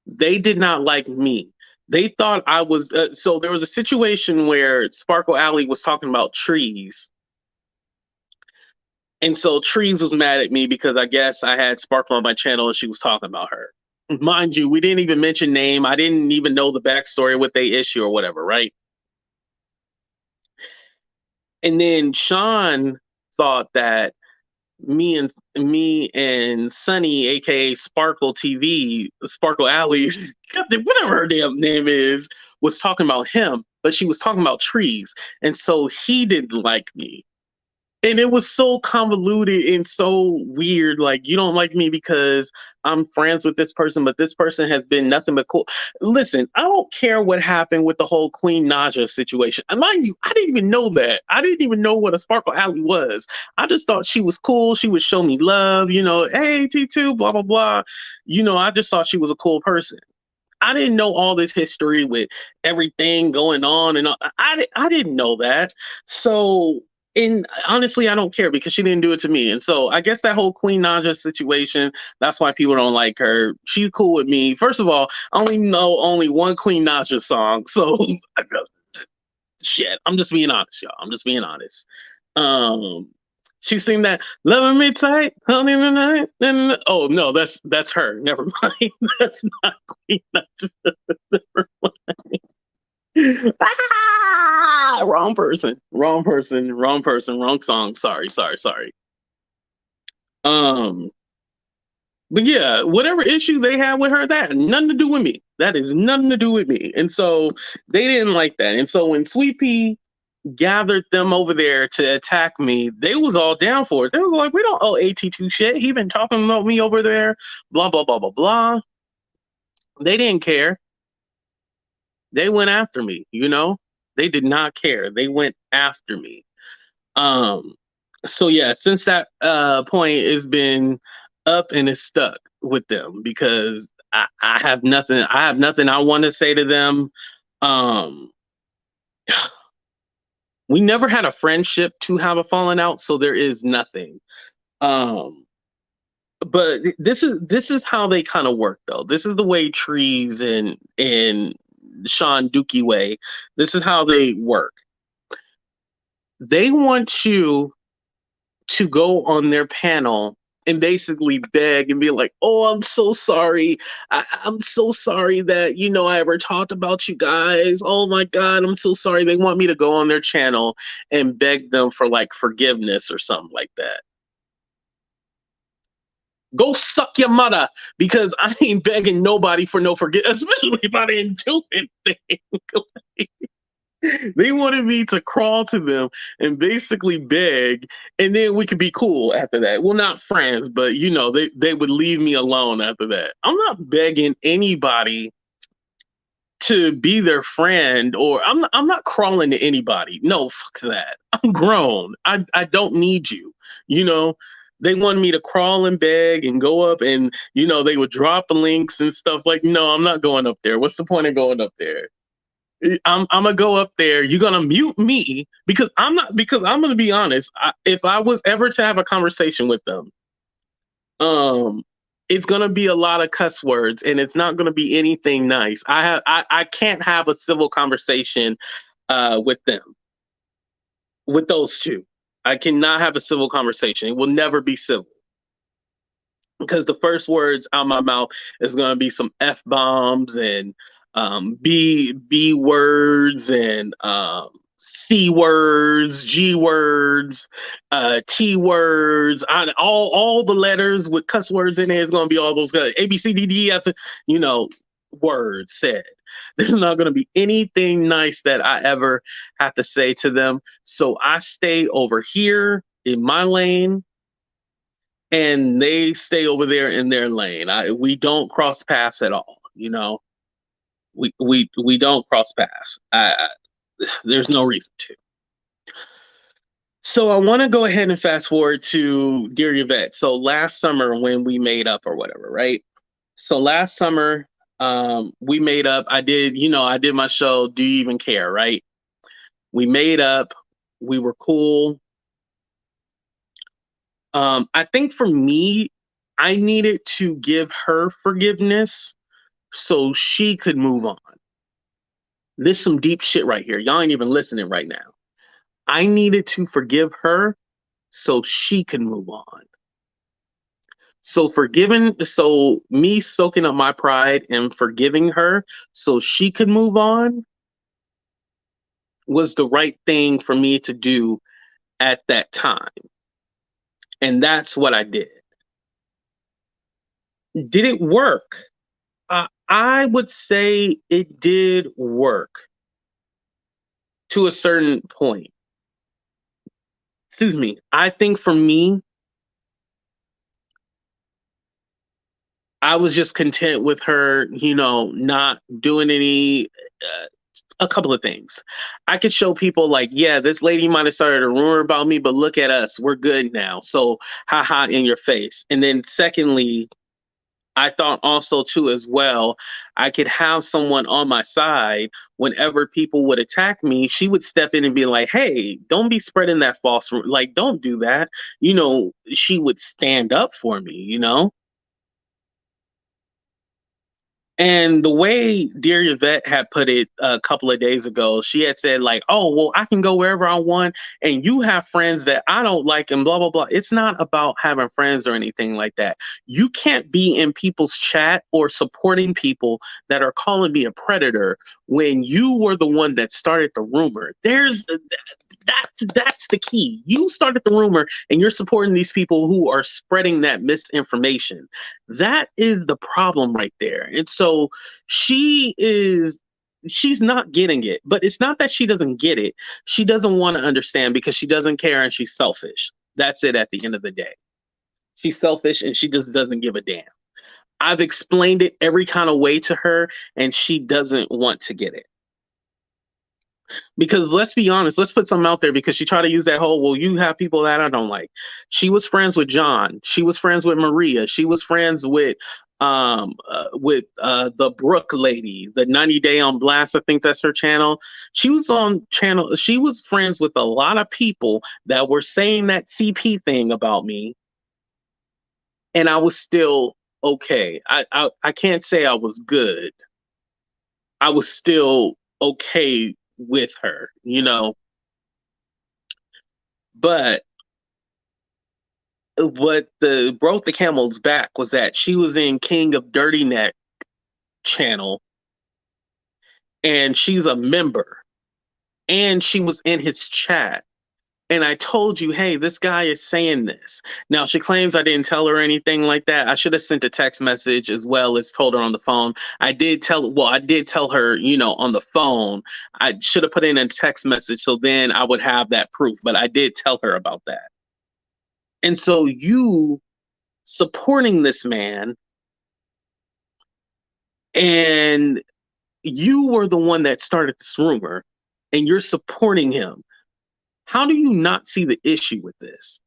they did not like me. They thought I was so there was a situation where Sparkle Alley was talking about Trees. And so Trees was mad at me because I guess I had Sparkle on my channel and she was talking about her. Mind you, we didn't even mention name. I didn't even know the backstory, what they issue or whatever, right? And then Sean thought that me me and Sunny, aka Sparkle TV, Sparkle Alley, whatever her damn name is, was talking about him, but she was talking about trees. And so he didn't like me. And it was so convoluted and so weird. Like, you don't like me because I'm friends with this person, but this person has been nothing but cool. Listen, I don't care what happened with the whole Queen Naja situation. And mind you, I didn't even know that. I didn't even know what a Sparkle Alley was. I just thought she was cool. She would show me love, hey, T2, blah, blah, blah. I just thought she was a cool person. I didn't know all this history with everything going on, and I didn't know that. So, and honestly, I don't care because she didn't do it to me. And so I guess that whole Queen Naja situation, that's why people don't like her. She's cool with me. First of all, I only know one Queen Naja song. So shit, I'm just being honest, y'all. I'm just being honest. Um she sing that "Loving Me Tight, Honey Tonight." Oh no, that's her. Never mind. That's not Queen Naja. Never mind. Wrong person. Wrong person. Wrong person. Wrong song. Sorry. Sorry. Sorry. Um, but yeah, whatever issue they had with her, that had nothing to do with me. That is nothing to do with me. And so they didn't like that. And so when Sweet Pea gathered them over there to attack me, they was all down for it. They was like, we don't owe AT2 shit. He been talking about me over there, blah, blah, blah, blah, blah. They didn't care. They went after me, They did not care. They went after me. Um, so yeah, since that point, it's been up and it's stuck with them because I have nothing. I have nothing I want to say to them. Um, we never had a friendship to have a falling out, so there is nothing. Um, but this is how they kind of work though. This is the way Trees and Sean Dookie way. This is how they work. They want you to go on their panel and basically beg and be like, "Oh, I'm so sorry. I'm so sorry that I ever talked about you guys. Oh my God, I'm so sorry." They want me to go on their channel and beg them for like forgiveness or something like that. Go suck your mother, because I ain't begging nobody for no forgiveness, especially if I didn't do anything. They wanted me to crawl to them and basically beg, and then we could be cool after that. Well, not friends, but they would leave me alone after that. I'm not begging anybody to be their friend, or I'm not crawling to anybody. No, fuck that. I'm grown. I don't need you. You know, they wanted me to crawl and beg and go up, and they would drop links and stuff like, no, I'm not going up there. What's the point of going up there? I'm gonna go up there. You're gonna mute me because I'm not. Because I'm gonna be honest. If I was ever to have a conversation with them, um, it's gonna be a lot of cuss words, and it's not gonna be anything nice. I can't have a civil conversation with them, with those two. I cannot have a civil conversation. It will never be civil because the first words out my mouth is gonna be some f bombs and b words and c words, g words, t words. All the letters with cuss words in it is gonna be all those a b c d d e f. Words said. There's not gonna be anything nice that I ever have to say to them. So I stay over here in my lane and they stay over there in their lane. We don't cross paths at all. We don't cross paths. There's no reason to. So I want to go ahead and fast forward to Dear Yvette. So last summer when we made up or whatever, right? So last summer, we made up. I did my show. Do You Even Care? Right? We made up. We were cool. I think for me, I needed to give her forgiveness so she could move on. This is some deep shit right here. Y'all ain't even listening right now. I needed to forgive her so she can move on. So me soaking up my pride and forgiving her so she could move on was the right thing for me to do at that time. And that's what I did. Did it work? I would say it did work to a certain point. Excuse me. I think for me, I was just content with her, not doing any. A couple of things. I could show people like, yeah, this lady might have started a rumor about me, but look at us, we're good now. So, haha, in your face. And then, secondly, I thought also too as well, I could have someone on my side whenever people would attack me. She would step in and be like, "Hey, don't be spreading that like, don't do that." She would stand up for me. And the way Dear Yvette had put it a couple of days ago, she had said, like, oh, well, I can go wherever I want, and you have friends that I don't like, and blah, blah, blah. It's not about having friends or anything like that. You can't be in people's chat or supporting people that are calling me a predator when you were the one that started the rumor. That's the key. You started the rumor and you're supporting these people who are spreading that misinformation. That is the problem right there. And so she's not getting it. But it's not that she doesn't get it. She doesn't want to understand because she doesn't care and she's selfish. That's it at the end of the day. She's selfish and she just doesn't give a damn. I've explained it every kind of way to her and she doesn't want to get it. Because let's be honest, let's put something out there because she tried to use that whole, well, you have people that I don't like. She was friends with John. She was friends with Maria. She was friends with the Brooke lady, the 90 Day on Blast. I think that's her channel. She was friends with a lot of people that were saying that CP thing about me. And I was still okay. I can't say I was good. I was still okay with her. But what the broke the camel's back was that she was in King of Dirty Neck channel and she's a member and she was in his chat. And I told you, hey, this guy is saying this. Now, she claims I didn't tell her anything like that. I should have sent a text message as well as told her on the phone. I did tell her, on the phone. I should have put in a text message so then I would have that proof. But I did tell her about that. And so you supporting this man, and you were the one that started this rumor, and you're supporting him. How do you not see the issue with this?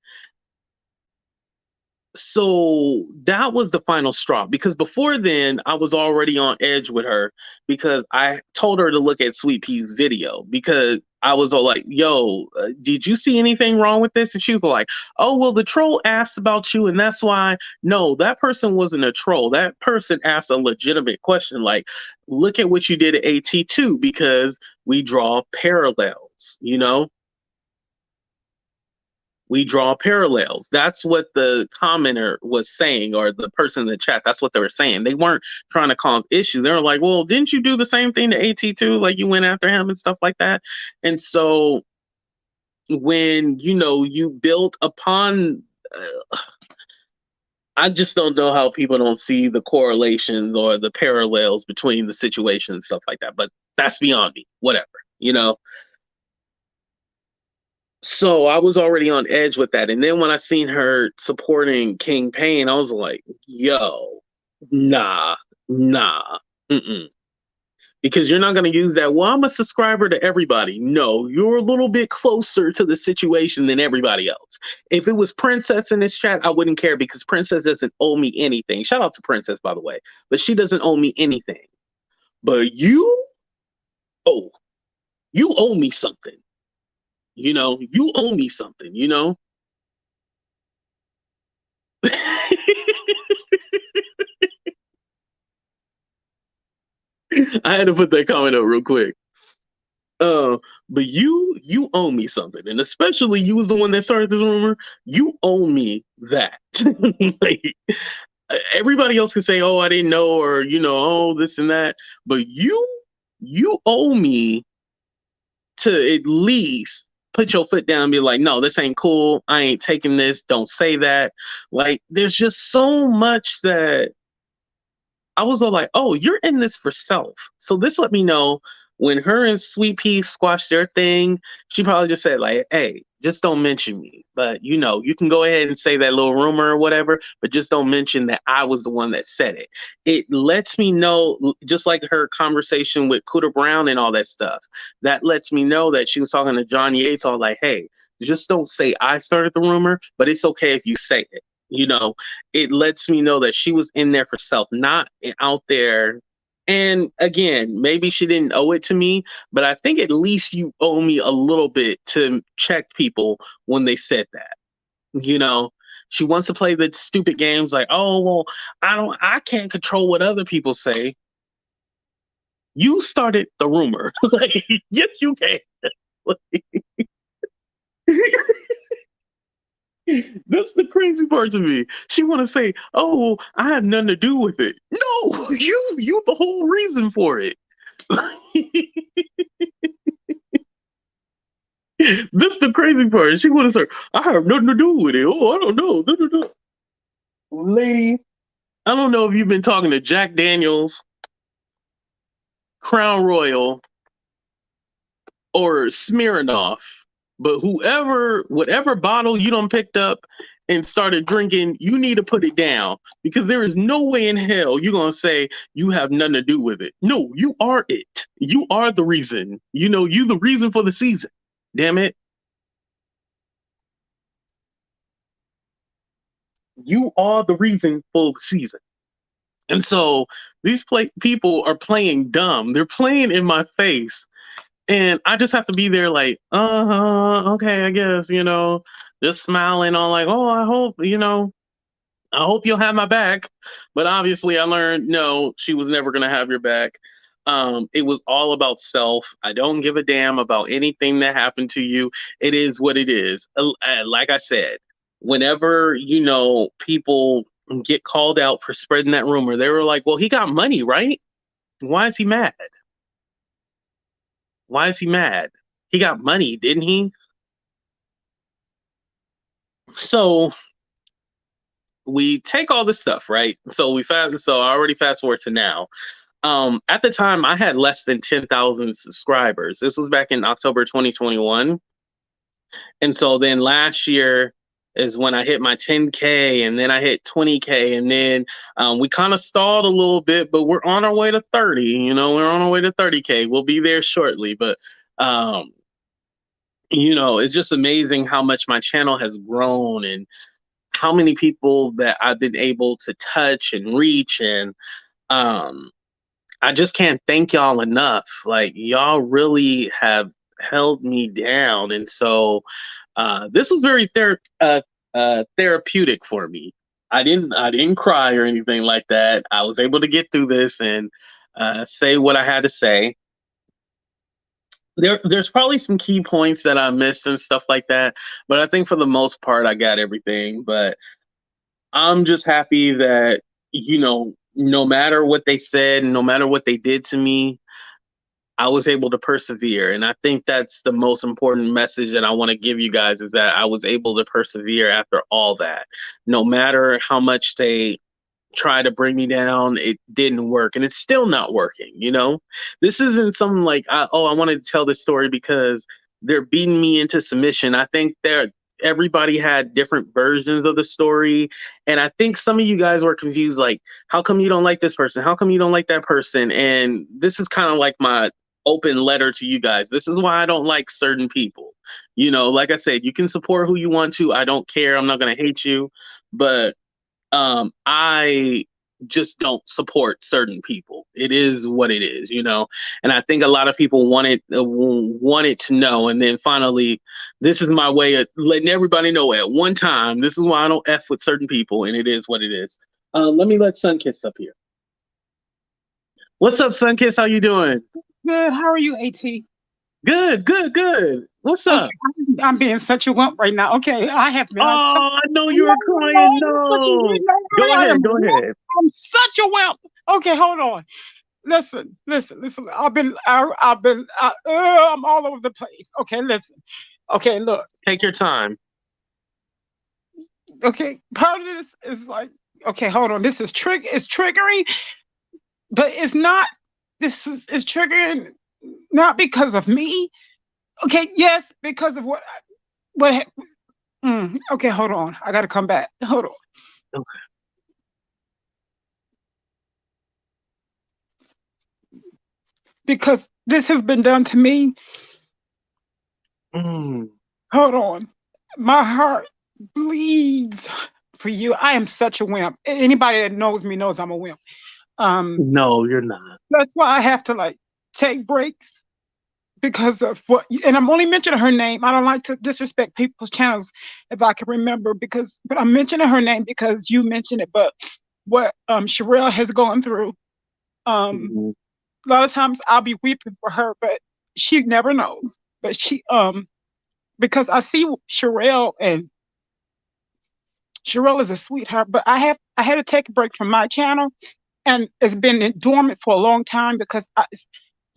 So that was the final straw because before then I was already on edge with her because I told her to look at Sweet Pea's video because I was all like, yo, did you see anything wrong with this? And she was like, oh, well, the troll asked about you and that's why. No, that person wasn't a troll. That person asked a legitimate question like, look at what you did at AT2 because we draw parallels. We draw parallels. That's what the commenter was saying, or the person in the chat. That's what they were saying. They weren't trying to cause issues. They were like, well, didn't you do the same thing to AT2? Like you went after him and stuff like that. And so when, you build upon, I just don't know how people don't see the correlations or the parallels between the situation and stuff like that. But that's beyond me. Whatever. So I was already on edge with that. And then when I seen her supporting King Payne, I was like, yo, nah, nah, mm-mm. Because you're not going to use that. Well, I'm a subscriber to everybody. No, you're a little bit closer to the situation than everybody else. If it was Princess in this chat, I wouldn't care because Princess doesn't owe me anything. Shout out to Princess, by the way. But she doesn't owe me anything. But oh, you owe me something. You owe me something. I had to put that comment up real quick. But you owe me something, and especially you was the one that started this rumor. You owe me that. Like, everybody else can say, "Oh, I didn't know," or "Oh, this and that," but you owe me to at least put your foot down and be like, no, this ain't cool. I ain't taking this. Don't say that. Like, there's just so much that I was all like, oh, you're in this for self. So this let me know when her and Sweet Pea squashed their thing, she probably just said, like, hey, just don't mention me. But you can go ahead and say that little rumor or whatever, but just don't mention that I was the one that said it. It lets me know, just like her conversation with Cooter Brown and all that stuff, that lets me know that she was talking to John Yates, all like, hey, just don't say I started the rumor, but it's okay if you say it. It lets me know that she was in there for self, not out there. And again, maybe she didn't owe it to me, but I think at least you owe me a little bit to check people when they said that. You know, she wants to play the stupid games like, oh, well, I can't control what other people say. You started the rumor. Like, yes, you can. That's the crazy part to me. She want to say, "Oh, I had nothing to do with it." No, you the whole reason for it. That's the crazy part. She want to say, "I have nothing to do with it." Oh, I don't know. Da, da, da. Lady, I don't know if you've been talking to Jack Daniels, Crown Royal, or Smirnoff, but whatever bottle you don't picked up and started drinking, you need to put it down because there is no way in hell you're gonna say you have nothing to do with it. No, you are it. You are the reason. You the reason for the season. Damn it. You are the reason for the season. And so these people are playing dumb. They're playing in my face. And I just have to be there like, okay, I guess, just smiling on like, oh, I hope you'll have my back. But obviously I learned no, she was never gonna have your back. It was all about self. I don't give a damn about anything that happened to you. It is what it is. Like I said, whenever, people get called out for spreading that rumor, they were like, well, he got money, right? Why is he mad? Why is he mad? He got money, didn't he? So we take all this stuff, right? So I already fast forward to now. At the time I had less than 10,000 subscribers. This was back in October 2021. And so then last year is when I hit my 10K and then I hit 20K and then we kind of stalled a little bit, but we're on our way to 30, we're on our way to 30K. We'll be there shortly, but um it's just amazing how much my channel has grown and how many people that I've been able to touch and reach. And um, I just can't thank y'all enough. Like, y'all really have held me down. And so this was very therapeutic for me. I didn't cry or anything like that. I was able to get through this and say what I had to say. There's probably some key points that I missed and stuff like that, but I think for the most part I got everything. But I'm just happy that no matter what they said, no matter what they did to me, I was able to persevere. And I think that's the most important message that I want to give you guys is that I was able to persevere after all that. No matter how much they try to bring me down, it didn't work, and it's still not working. This isn't something like I wanted to tell this story because they're beating me into submission. I think everybody had different versions of the story, and I think some of you guys were confused, like, how come you don't like this person, how come you don't like that person? And this is kind of like my open letter to you guys. This is why I don't like certain people. Like I said, you can support who you want to. I don't care. I'm not going to hate you, but I just don't support certain people. It is what it is, And I think a lot of people wanted to know, and then finally, this is my way of letting everybody know at one time. This is why I don't f with certain people, and it is what it is. Let me let Sunkiss up here. What's up, Sunkiss? How you doing? Good. How are you, AT? Good, good, good. What's Okay, up? I'm being such a wimp right now. Okay, I have been. Oh, I know you No, were crying. you No, know, go I am. ahead, go ahead. I'm such a wimp. Okay, hold on. Listen. I'm all over the place. Okay, listen. Okay, look. Take your time. Okay, part of this is like. Okay, hold on. This is triggering. but it's not. This is triggering not because of me. Okay, yes, because of what. Okay, hold on. I got to come back. Hold on. Okay. Because this has been done to me. Mm. Hold on. My heart bleeds for you. I am such a wimp. Anybody that knows me knows I'm a wimp. No, you're not. That's why I have to like take breaks because of what, and I'm only mentioning her name. I don't like to disrespect people's channels if I can remember but I'm mentioning her name because you mentioned it. But what Sherelle has gone through, um, Mhm. a lot of times I'll be weeping for her, but she never knows. But because I see Sherelle, and Sherelle is a sweetheart, but I had to take a break from my channel, and it's been dormant for a long time because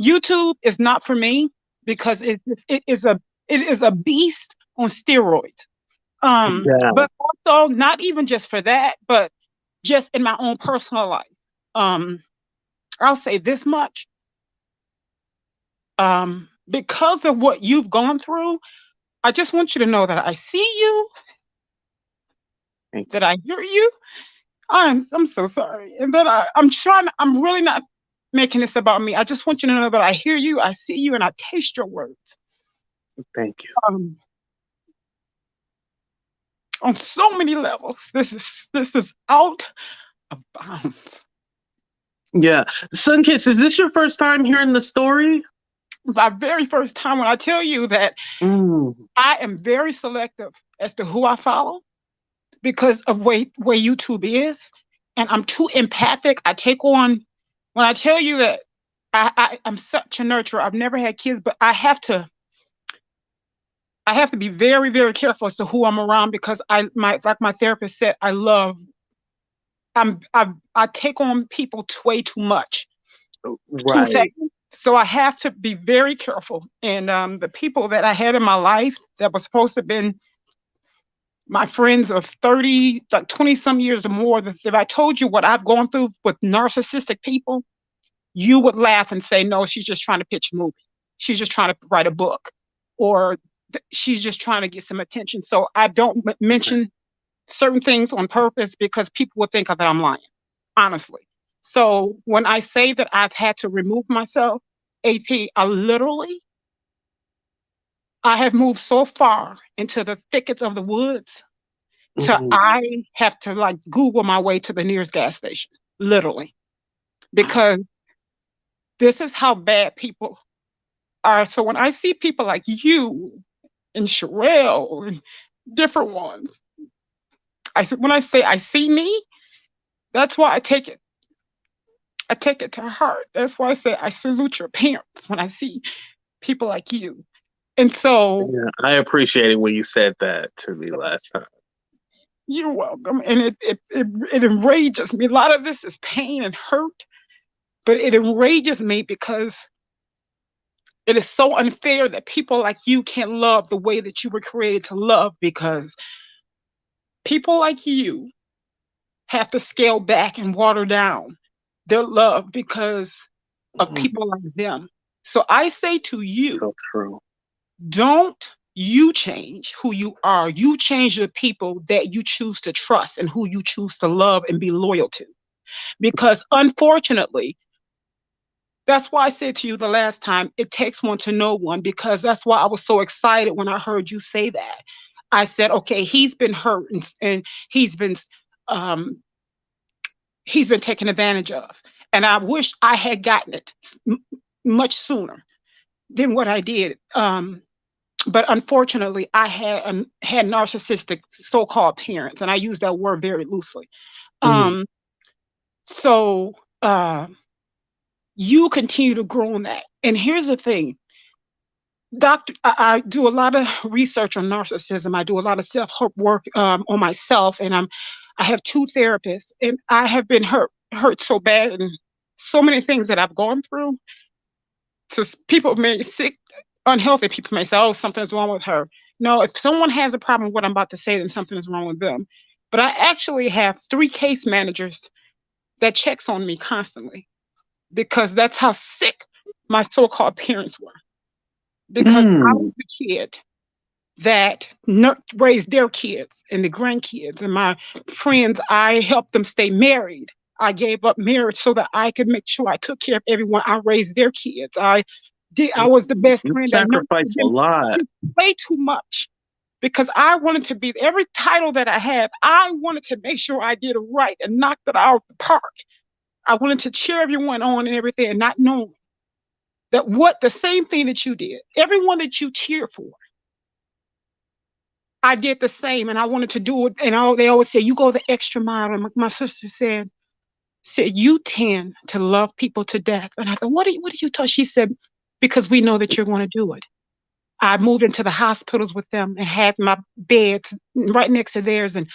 YouTube is not for me because it is a beast on steroids. Yeah. But also not even just for that, but just in my own personal life. Um, I'll say this much. Because of what you've gone through, I just want you to know that I see you, Thank that I hear you. I'm so sorry. And that I'm really not making this about me. I just want you to know that I hear you, I see you, and I taste your words. you. Thank you. Um, on so many levels. This is out of bounds. Yeah. Sunkiss, is this your first time hearing the story? My very first time when I tell you that Mm. I am very selective as to who I follow because of way YouTube is. And I'm too empathic. I take on when I tell you that I'm such a nurturer. I've never had kids, but I have to be very, very careful as to who I'm around because like my therapist said, I take on people way too much, too fast. Right. So I have to be very careful. And the people that I had in my life that was supposed to have been my friends of 30, like 20 some years or more, that if I told you what I've gone through with narcissistic people, you would laugh and say, no, she's just trying to pitch a movie. She's just trying to write a book, or she's just trying to get some attention. So I don't mention certain things on purpose because people would think that I'm lying, honestly. So when I say that I've had to remove myself, AT, I have moved so far into the thickets of the woods to Mhm. I have to like Google my way to the nearest gas station, literally, because this is how bad people are. So when I see people like you and Sherelle and different ones, when I say I see me, that's why I take it to heart. That's why I say I salute your parents when I see people like you. And so Yeah, I appreciated when you said that to me last time. you're welcome. And it enrages me. A lot of this is pain and hurt, but it enrages me because it is so unfair that people like you can't love the way that you were created to love because people like you have to scale back and water down their love because of Mm. people like them. So I say to you, So true. don't you change who you are. You change the people that you choose to trust and who you choose to love and be loyal to. Because unfortunately, that's why I said to you the last time, it takes one to know one, because that's why I was so excited when I heard you say that. I said, okay, he's been hurt and um, he's been taken advantage of. And I wish I had gotten it much sooner than what I did. But unfortunately, I had narcissistic so-called parents, and I use that word very loosely. Mm. Um, so you continue to grow in that. And here's the thing, I do a lot of research on narcissism. I do a lot of self-help work on myself, and I have two therapists, and I have been hurt so bad, and so many things that I've gone through. So people may sick, unhealthy people may say, "Oh, something's wrong with her." No, if someone has a problem with what I'm about to say, then something is wrong with them. But I actually have three case managers that checks on me constantly. because that's how sick my so-called parents were. Because I was the kid that raised their kids and the grandkids and my friends. I helped them stay married. I gave up marriage so that I could make sure I took care of everyone. I raised their kids. I was the best You friend that sacrificed a lot. way too much because I wanted to be every title that I had. I wanted to make sure I did it right and knocked it out of the park. I wanted to cheer everyone on and everything, and not knowing that what the same thing that you did, everyone that you cheer for, I did the same, and I wanted to do it. And they always say, "You go the extra mile." And my sister said, "You tend to love people to death." And I thought, "What are you talking?" She said, "Because we know that you're going to do it." I moved into the hospitals with them and had my beds right next to theirs, and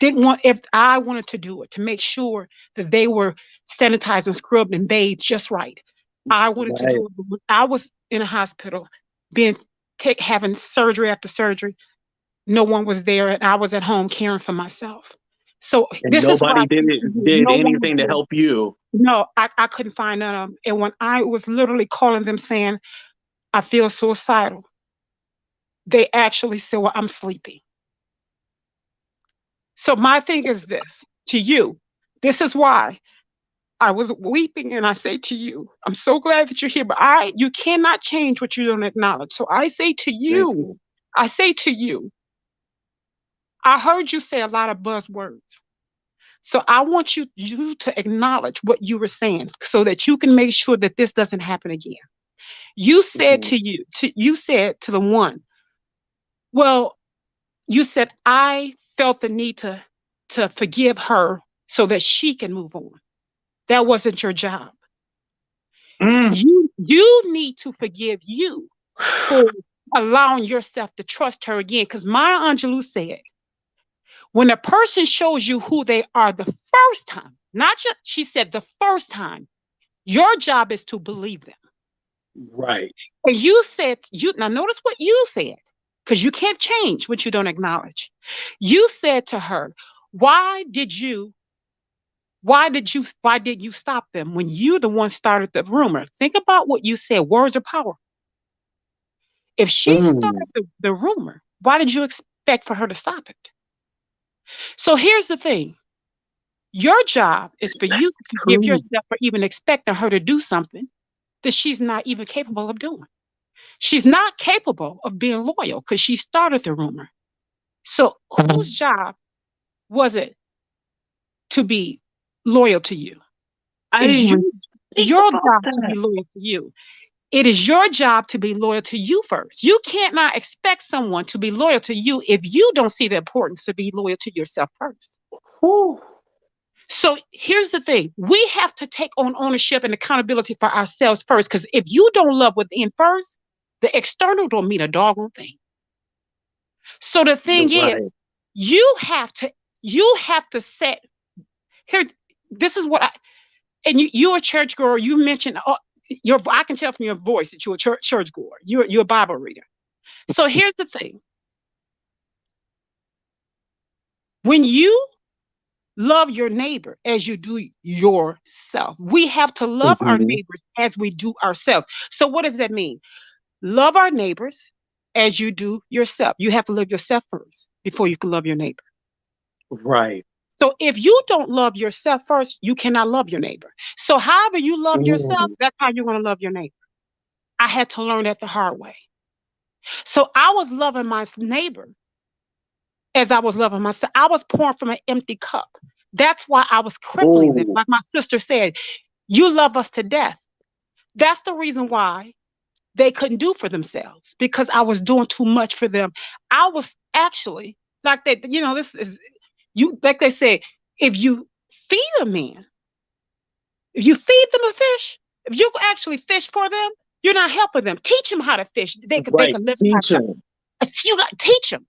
if I wanted to do it to make sure that they were sanitized and scrubbed and bathed just right. I wanted to do it. When I was in a hospital, having surgery after surgery, no one was there, and I was at home caring for myself. So and this is why nobody did anything to help you. No, I couldn't find none of them. And when I was literally calling them saying, "I feel suicidal," they actually said, "Well, I'm sleepy." So my thing is this to you. This is why I was weeping, and I say to you, I'm so glad that you're here, but you cannot change what you don't acknowledge. So I say to you, I heard you say a lot of buzzwords. So I want you to acknowledge what you were saying so that you can make sure that this doesn't happen again. You said you said to the one, well, you said, "I felt the need to forgive her so that she can move on." That wasn't your job. You need to forgive you for allowing yourself to trust her again. Because Maya Angelou said, when a person shows you who they are the first time, not just, she said, the first time, your job is to believe them. Right. And you said, now notice what you said, because you can't change what you don't acknowledge. You said to her, why did you stop them when you the one started the rumor? Think about what you said. Words are power. If she started the rumor, why did you expect for her to stop it? So here's the thing. Your job is for you to forgive yourself for even expecting her to do something that she's not even capable of doing. She's not capable of being loyal because she started the rumor. So whose job was it to be loyal to you? It's your job to be loyal to you. It is your job to be loyal to you first. You can't not expect someone to be loyal to you if you don't see the importance to be loyal to yourself first. Ooh. So here's the thing. We have to take on ownership and accountability for ourselves first, because if you don't love within first, the external don't mean a doggone thing. So the thing is, you have to set here. This is what and you're a church girl. You mentioned I can tell from your voice that you're a church goer. You're a Bible reader. So here's the thing. When you love your neighbor as you do yourself, we have to love our neighbors as we do ourselves. So what does that mean? Love our neighbors as you do yourself. You have to love yourself first before you can love your neighbor. Right. So if you don't love yourself first, you cannot love your neighbor. So however you love yourself, that's how you're going to love your neighbor. I had to learn that the hard way. So I was loving my neighbor as I was loving myself. I was pouring from an empty cup. That's why I was crippling them. Like my sister said, you love us to death. That's the reason why they couldn't do for themselves, because I was doing too much for them. I was actually like that, this is like they say, if you feed a man, if you feed them a fish, if you actually fish for them, you're not helping them. Teach them how to fish. They can live. Teach them. You got to teach them.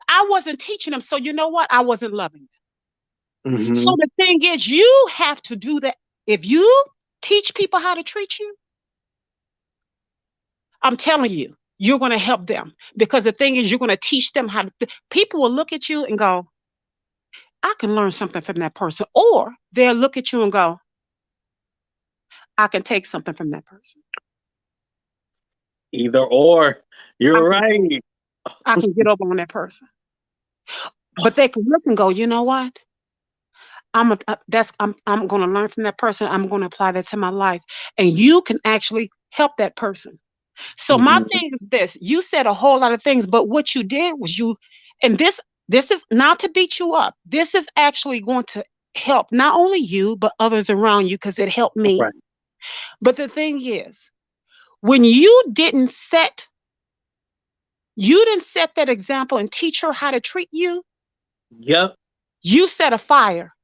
I wasn't teaching them, so you know what? I wasn't loving them. So the thing is, you have to do that. If you teach people how to treat you, I'm telling you, you're going to help them, because the thing is, you're going to teach them how to. People will look at you and go, I can learn something from that person. Or they'll look at you and go, I can take something from that person. Either or. You're right. I can get over on that person. But they can look and go, you know what? I'm going to learn from that person. I'm going to apply that to my life, and you can actually help that person. So my Mhm. thing is this: you said a whole lot of things, but what you did was and this is not to beat you up. This is actually going to help not only you but others around you because it helped me. Right. But the thing is, when you didn't set that example and teach her how to treat you, Yep. you set a fire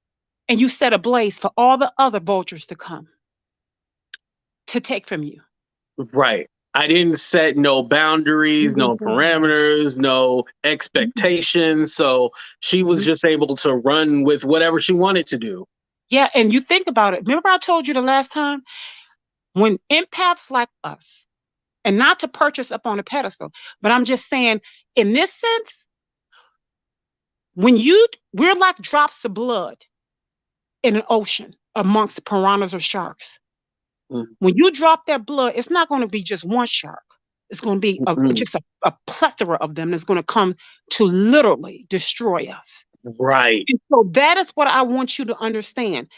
and you set a blaze for all the other vultures to come to take from you. Right. I didn't set no boundaries, no parameters, no expectations. So she was Mhm. just able to run with whatever she wanted to do. Yeah, and you think about it. Remember, I told you the last time when empaths like us, and not to purchase up on a pedestal, but I'm just saying, in this sense, we're like drops of blood in an ocean amongst piranhas or sharks. Mm. When you drop that blood, it's not going to be just one shark. It's going to be Mhm. just a plethora of them that's going to come to literally destroy us. Right. And so that is what I want you to understand.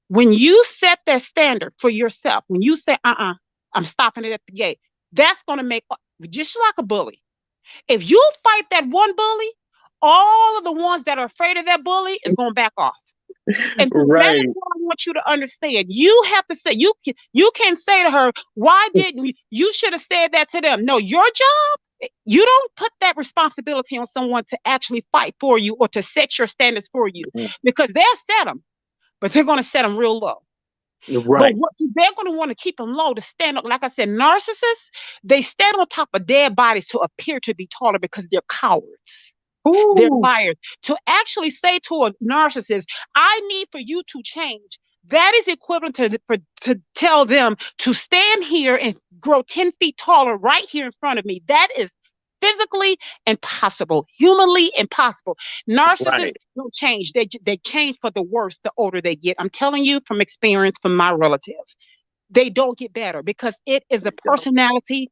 When you set that standard for yourself, when you say, I'm stopping it at the gate, that's going to make, just like a bully. If you fight that one bully, all of the ones that are afraid of that bully is going to back off. And so that is Right. what I want you to understand. You have to say, you can say to her, why didn't you should have said that to them. No, your job, you don't put that responsibility on someone to actually fight for you or to set your standards for you because they'll set them, but they're going to set them real low. But Right. what they're going to want to keep them low to stand up. Like I said, narcissists, they stand on top of dead bodies to appear to be taller because they're cowards. They're Ooh. liars. To actually say to a narcissist, I need for you to change, that is equivalent to tell them to stand here and grow 10 feet taller right here in front of me. That is physically impossible, humanly impossible. Narcissists Right. don't change. They change for the worse the older they get. I'm telling you from experience from my relatives. They don't get better because it is a Go. personality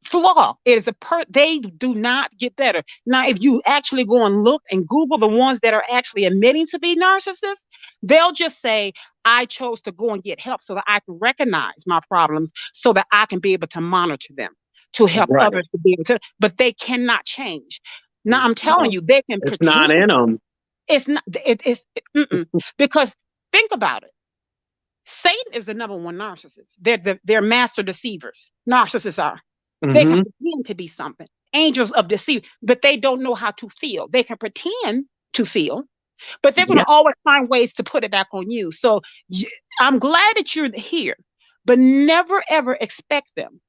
flaw. It is they do not get better. Now, if you actually go and look and Google the ones that are actually admitting to be narcissists, they'll just say, I chose to go and get help so that I can recognize my problems so that I can be able to monitor them to help Right. others to be able to, but they cannot change. Now I'm telling No, you, they can it's pretend. not in them. It's not, because think about it. Satan is the number one narcissist. They're master deceivers. Narcissists are. They can Hmm. pretend to be something. Angels of deceit, but they don't know how to feel. They can pretend to feel, but they're going Yeah. to always find ways to put it back on you. So I'm glad that you're here, but never ever expect them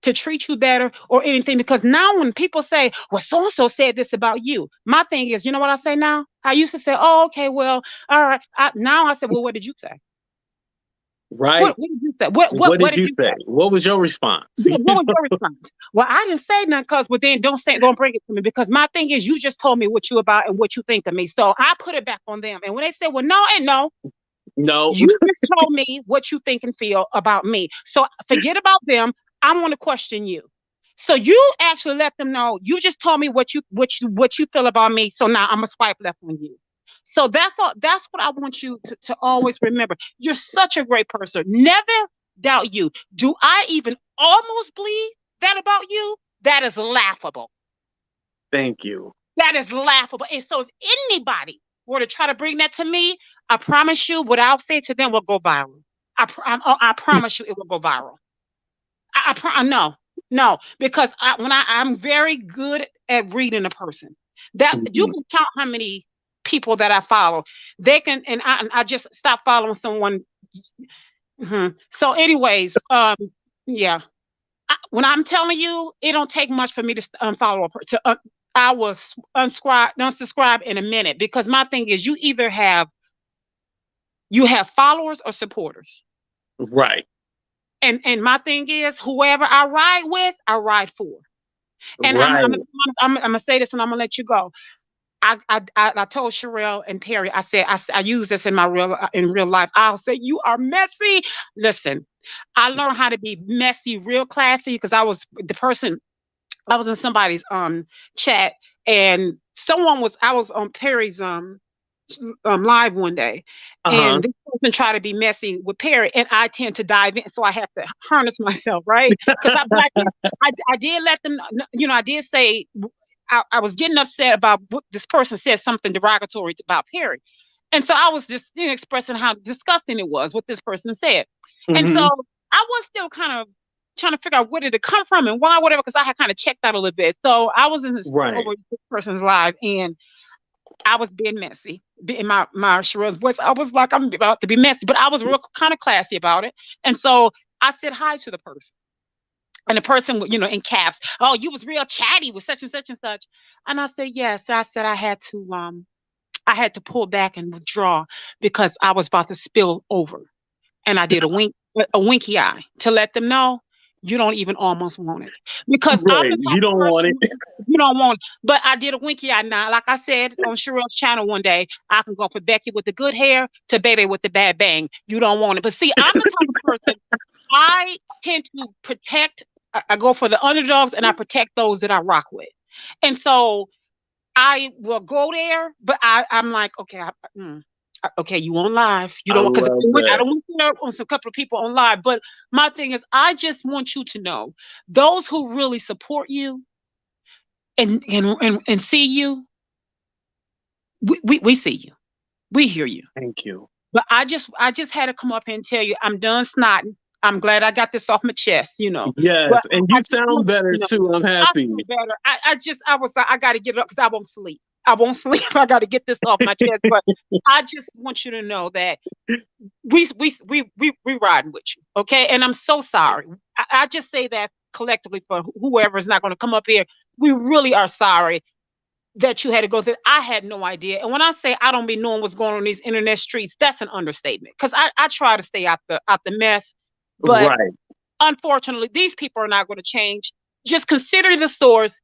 to treat you better or anything because now when people say, well, so and so said this about you, my thing is, you know what I say now? I used to say, oh, okay, well, all right. Now I said, well, what did you say? Right. What did you say? What What did did you you say? say? What was your response? Yeah, what was your response? Well, I didn't say nothing because, well, then don't bring it to me because my thing is, you just told me what you about and what you think of me. So I put it back on them. And when they say, well, no, and no, No. you just told me what you think and feel about me. So forget about them. I want to question you. So you actually let them know you just told me what you feel about me. So now I'm gonna swipe left on you. So that's all. That's what I want you to always remember. You're such a great person. Never doubt you. Do I even almost believe that about you? That is laughable. Thank you. That is laughable. And so if anybody were to try to bring that to me, I promise you, what I'll say to them will go viral. I promise you, it will go viral. No, no, because I'm very good at reading a person. That you Mhm. can count how many people that I follow. They can, and I just stop following someone. So, anyways, yeah. When I'm telling you, it don't take much for me to unfollow a person. I will unsubscribe in a minute because my thing is, you have followers or supporters. Right. And my thing is, whoever I ride with, I ride for. And Right. I'm gonna say this, and I'm gonna let you go. I told Sherelle and Perry, I said I use this in my real life. I'll say you are messy. Listen, I learned how to be messy, real classy, because I was in somebody's chat, and I was on Perry's live one day, Uh-huh. and this person tried to be messy with Perry, and I tend to dive in, so I have to harness myself, right? Because I did let them, I did say I was getting upset about what this person said, something derogatory about Perry, and so I was just expressing how disgusting it was what this person said, and so Hmm. I was still kind of trying to figure out where did it come from and why, whatever, because I had kind of checked out a little bit. So I was in this over Right. this person's live, and I was being messy in my Sherelle's voice. I was like, I'm about to be messy, but I was real kind of classy about it. And so I said hi to the person. And the person, in caps, oh, you was real chatty with such and such and such. And I said, yes. I said I had to pull back and withdraw because I was about to spill over. And I did a winky eye to let them know you don't even almost want it. Because I'm Right. the type You of don't want it. person you don't want. But I did a winky eye now. Like I said on Sherelle's channel one day, I can go from Becky with the good hair to Baby with the bad bang. You don't want it. But see, I'm the type of person I tend to protect. I go for the underdogs and I protect those that I rock with. And so I will go there, but I'm like, okay, okay, you on live. You I don't, because love I that. don't want to hear on some couple of people on live. But my thing is, I just want you to know those who really support you and see you, we see you, we hear you. Thank you. But I just had to come up here and tell you I'm done snotting. I'm glad I got this off my chest. But Yes. And I you just want sound you better to know too. I'm I happy. feel better. I was like, I got to get it up because I won't sleep. I won't sleep. I got to get this off my chest. But I just want you to know that we riding with you, okay? And I'm so sorry. I just say that collectively for whoever is not going to come up here. We really are sorry that you had to go through. I had no idea. And when I say I don't be knowing what's going on these internet streets, that's an understatement. Because I try to stay out the mess, but Right. unfortunately, these people are not going to change. Just consider the source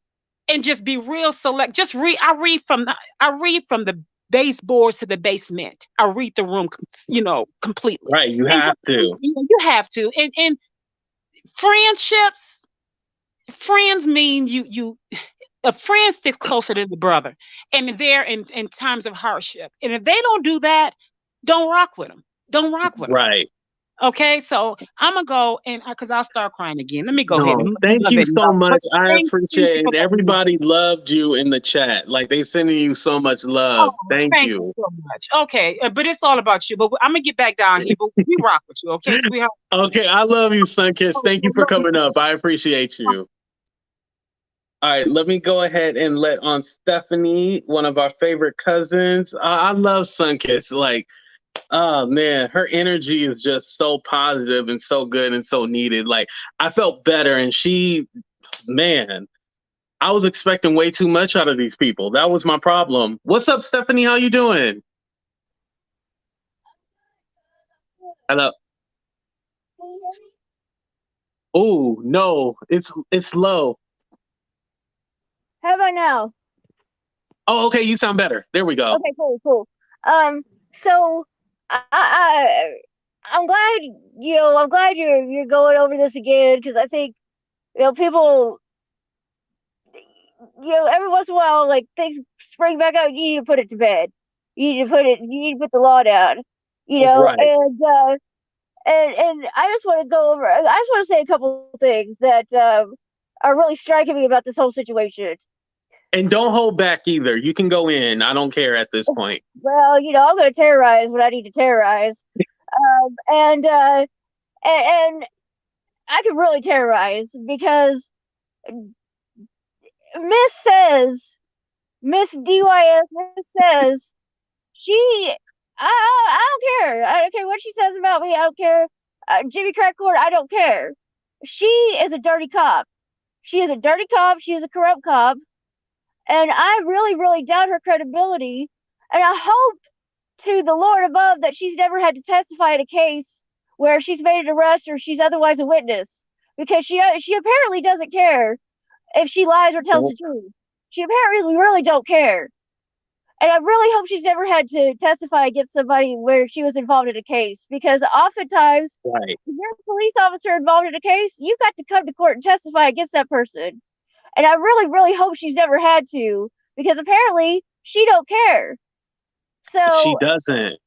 and just be real select. Just read. I read from the baseboards to the basement. I read the room, completely. Right. You And have to. you have to. And friendships, friends mean you. A friend sticks closer than the brother, and they're in times of hardship. And if they don't do that, don't rock with them. Don't rock with them. Right. Okay, so I'm gonna go and because I'll start crying again. Let me go ahead No, and move thank my you video. so But much. I thank you appreciate for it. letting me do Everybody it. loved you in the chat. Like they sending you so much Oh, love. Thank thank you you. so much. Okay, but it's all about you. But I'm gonna get back down here. But we rock with you, okay, sweetheart? Okay, I love you, Sunkiss. Oh, Thank I you for love you coming too. up. I appreciate you. All right, let me go ahead and let on Stephanie, one of our favorite cousins. I love Sunkiss. Like, oh man, her energy is just so positive and so good and so needed. Like, I felt better, and man, I was expecting way too much out of these people. That was my problem. What's up, Stephanie? How you doing? Hello. Oh no, it's low. How about now? Oh, okay, you sound better. There we go. Okay, cool, cool. So I'm glad, I'm glad you're going over this again because I think, people, every once in a while, like things spring back up. You need to put it to bed. You need to put the law down. Right. And I just want to go over. I just want to say a couple things that are really striking me about this whole situation. And don't hold back either. You can go in. I don't care at this point. Well, I'm going to terrorize what I need to terrorize. And I can really terrorize because Miss says, Miss DYS Miss says, she, I don't care. I don't care what she says about me. I don't care. Jimmy Crackcord, I don't care. She is a dirty cop. She is a dirty cop. She is a corrupt cop. And I really, really doubt her credibility. And I hope to the Lord above that she's never had to testify in a case where she's made an arrest or she's otherwise a witness, because she apparently doesn't care if she lies or tells the truth. She apparently really don't care. And I really hope she's never had to testify against somebody where she was involved in a case, because oftentimes, Right. if you're a police officer involved in a case, you've got to come to court and testify against that person. And I really, really hope she's never had to, because apparently she don't care. She So, doesn't.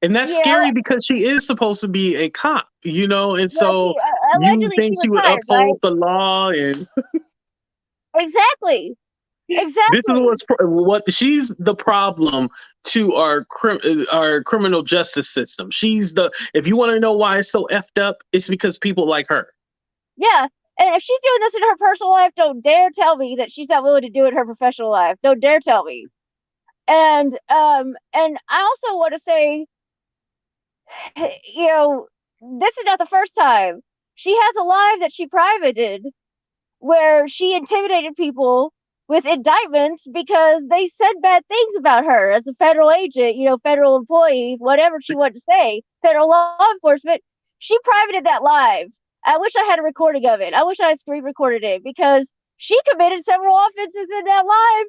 And that's you know, scary because she is supposed to be a cop, you know, and well, so you allegedly she think she would retired, right? uphold the law, and Exactly. this is Exactly. what she's the problem to our criminal justice system. She's the if you want to know why it's so effed up, it's because people like her. Yeah. And if she's doing this in her personal life, don't dare tell me that she's not willing to do it in her professional life. Don't dare tell me. And I also want to say, you know, this is not the first time. She has a live that she privated where she intimidated people with indictments because they said bad things about her as a federal agent, federal employee, whatever she wanted to say, federal law enforcement. She privated that live. I wish I had a recording of it. I wish I had screen recorded it, because she committed several offenses in that live,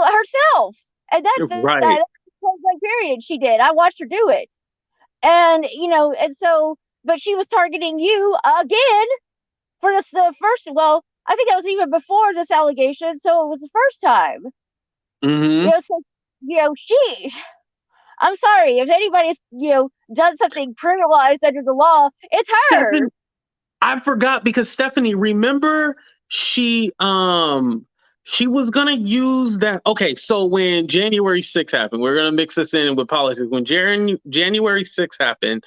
herself. And that's Right. point blank period. She did. I watched her do it. And so, but she was targeting you again for the first. Well, I think that was even before this allegation, so it was the first time. Mm-hmm. So she. I'm sorry if anybody's done something criminalized under the law. It's her. I forgot because Stephanie, remember she was gonna use that. Okay, so when January 6th happened, we're gonna mix this in with politics. When January 6th happened,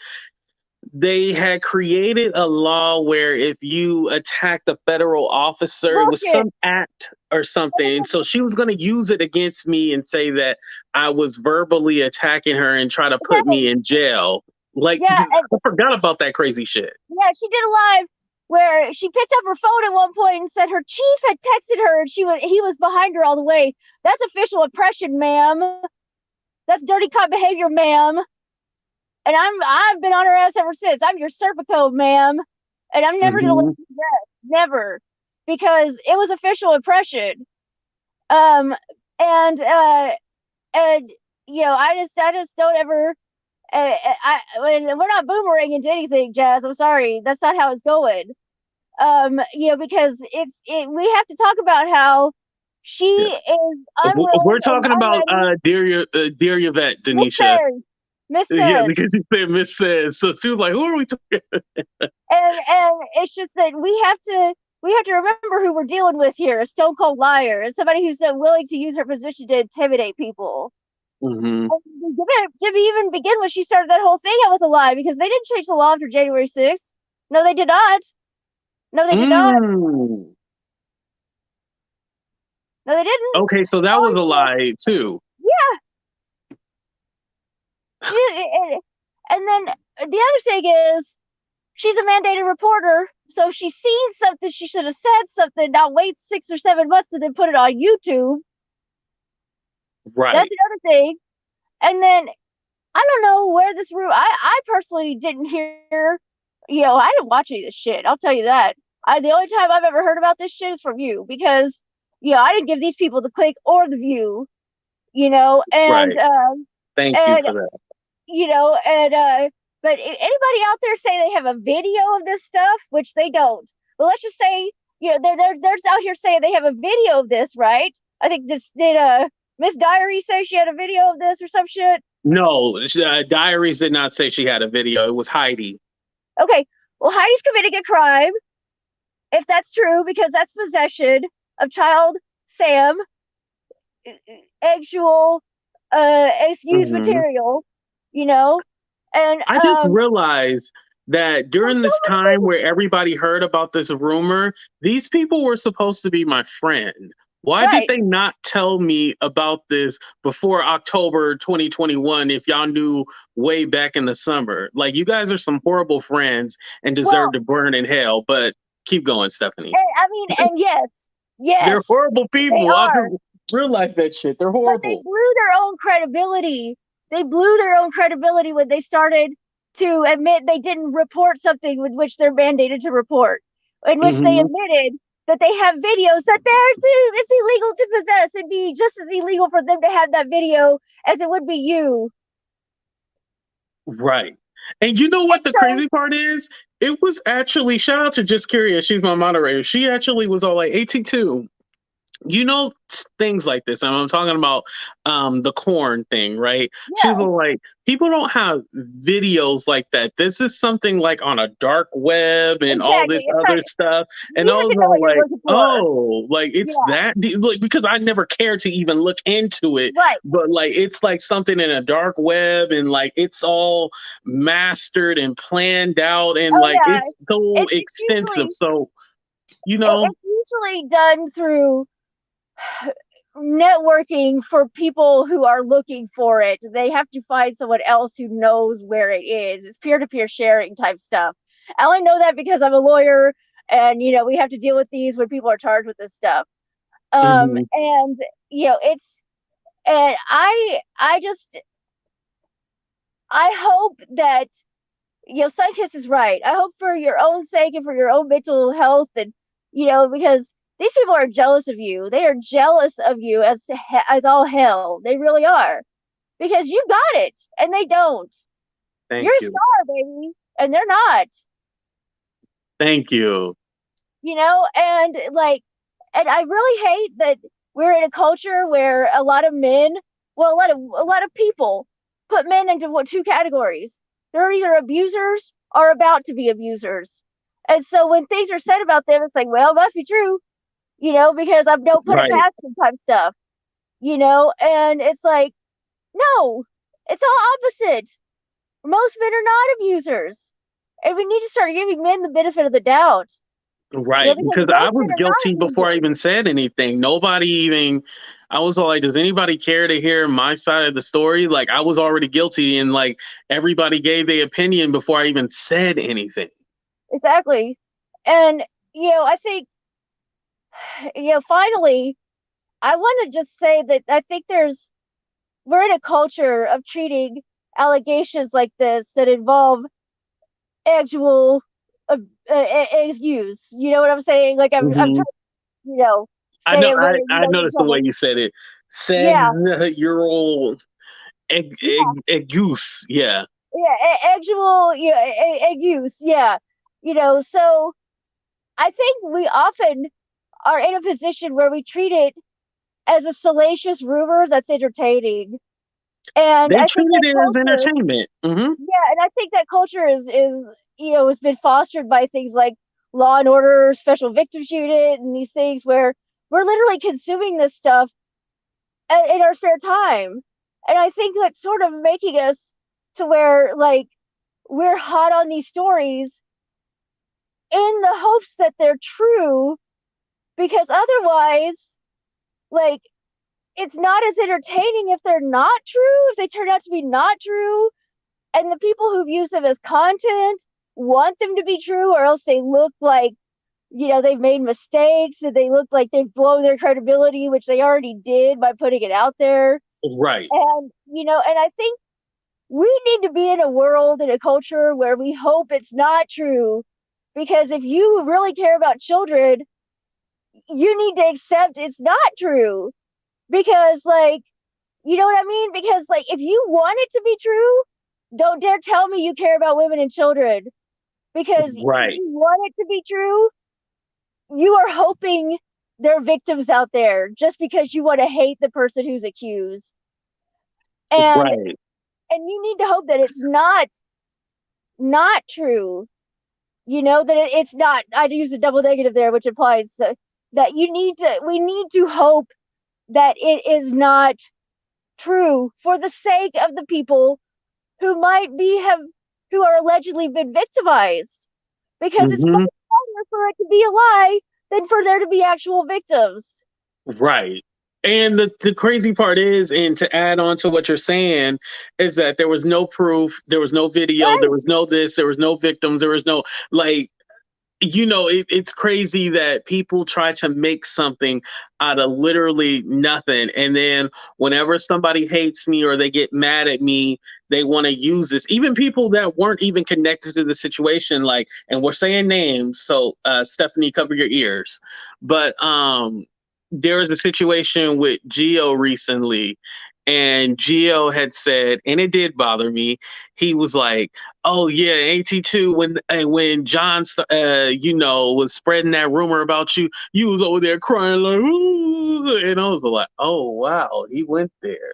they had created a law where if you attacked a federal officer, it was Bullshit. some act or something. So she was going to use it against me and say that I was verbally attacking her and try to put me in jail. Like, Yeah, I forgot about that crazy shit. Yeah, she did a live where she picked up her phone at one point and said her chief had texted her and he was behind her all the way. That's official oppression, ma'am. That's dirty cop behavior, ma'am. And I've been on her ass ever since. I'm your Serpico, ma'am. And I'm never gonna let you rest. Never. Because it was official oppression. And I just don't ever we're not boomeranging into anything, Jazz. I'm sorry. That's not how it's going. Because we have to talk about how she is unwilling. We're talking about Dear Yvette, Denisha. Miss Yeah, because you said Miss Says. So she was like, who are we talking? and it's just that we have to remember who we're dealing with here, a stone cold liar, and somebody who's willing to use her position to intimidate people. Mm-hmm. To even begin with, she started that whole thing out with a lie, because they didn't change the law after January 6th. No, they did not. No, they did not. No, they didn't. Okay, so that was a lie too. Yeah. And then the other thing is, she's a mandated reporter, so if she's seen something, she should have said something, not wait 6 or 7 months and then put it on YouTube. Right. That's another thing. And then I don't know where this room. I personally didn't hear. I didn't watch any of this shit. I'll tell you that. The only time I've ever heard about this shit is from you, because I didn't give these people the click or the view. And right. Thank you for that. But anybody out there say they have a video of this stuff, which they don't. But let's just say they're out here saying they have a video of this, right? I think this did Miss Diary say she had a video of this or some shit? No, Diaries did not say she had a video. It was Heidi. Okay, well, Heidi's committing a crime, if that's true, because that's possession of child Sam actual excuse material, and I just realized that during this time where everybody heard about this rumor, these people were supposed to be my friend. Why did they not tell me about this before October 2021 if y'all knew way back in the summer? Like, you guys are some horrible friends and deserve to burn in hell, but keep going, Stephanie. And yes. They're horrible people. I didn't realize that shit. They're horrible. But they blew their own credibility. They blew their own credibility when they started to admit they didn't report something with which they're mandated to report, in which they admitted that they have videos that it's illegal to possess. It'd be just as illegal for them to have that video as it would be you. Right. And you know what the So, crazy part is? It was actually, shout out to Just Curious, she's my moderator. She actually was all like, AT2, you know, things like this. And I'm talking about the corn thing, right? She yeah, was all like, people don't have videos like that. This is something like on a dark web and all exactly. this It's other like stuff. And you I have was to know what all you're like, looking for. oh, like it's Yeah, that like, because I never cared to even look into it. right. But like it's like something in a dark web and like it's all mastered and planned out and Oh like yeah, it's so it's extensive. usually So, you know, it's usually done through networking for people who are looking for it. They have to find someone else who knows where it is. It's peer-to-peer sharing type stuff. I only know that because I'm a lawyer and we have to deal with these when people are charged with this stuff. mhm, And it's and I just I hope that Sunkist is right. I hope for your own sake and for your own mental health and because these people are jealous of you. They are jealous of you as all hell. They really are. Because you got it and they don't. thank You're a you. star, baby, and they're not. Thank you. And and I really hate that we're in a culture where a lot of men, well, a lot of people put men into two categories. They're either abusers or about to be abusers. And so when things are said about them, it's like, well, it must be true, because I don't put it Right. past them type stuff, and it's like, no, it's all opposite. Most men are not abusers. And we need to start giving men the benefit of the doubt. Right, Because because I most men was are not guilty before I abusers. even said anything. Nobody even, I was all like, does anybody care to hear my side of the story? Like, I was already guilty, and like, everybody gave their opinion before I even said anything. Exactly. And, I think, finally, I want to just say that I think we're in a culture of treating allegations like this that involve actual excuse. You know what I'm saying? Like, I'm trying Hmm. to, you know, I say know, it where you I don't get in noticed the way trouble. you said it. Yeah. Year-old Yeah. goose. Yeah. Yeah. Actual, excuse. Yeah. So I think we often are in a position where we treat it as a salacious rumor that's entertaining. And They I think that treated it as culture, entertainment. Hmm. yeah, and I think that culture is has been fostered by things like Law and Order, Special Victims Unit, and these things where we're literally consuming this stuff in our spare time. And I think that's sort of making us to where like we're hot on these stories in the hopes that they're true, because otherwise, like, it's not as entertaining if they're not true, if they turn out to be not true. And the people who've used them as content want them to be true, or else they look like, they've made mistakes and they look like they've blown their credibility, which they already did by putting it out there. Right. And I think we need to be in a world, in a culture where we hope it's not true. Because if you really care about children, you need to accept it's not true. Because, like, you know what I mean? Because, like, if you want it to be true, don't dare tell me you care about women and children. Because if Right. you want it to be true, you are hoping there are victims out there just because you want to hate the person who's accused. And Right. you need to hope that it's not true. That it's not. I use a double negative there, which implies that we need to hope that it is not true for the sake of the people who who are allegedly been victimized, because it's much Hmm. harder for it to be a lie than for there to be actual victims. Right. And the crazy part is, and to add on to what you're saying, is that there was no proof, there was no video, there Right. was no this, there was no victims, there was no, like, it's crazy that people try to make something out of literally nothing. And then whenever somebody hates me or they get mad at me, they want to use this. Even people that weren't even connected to the situation, like, and we're saying names, so Stephanie, cover your ears. But there was a situation with Geo recently, and Geo had said, and it did bother me. He was like, "Oh yeah, AT2, when John, was spreading that rumor about you, you was over there crying like, ooh," and I was like, "Oh wow, he went there,"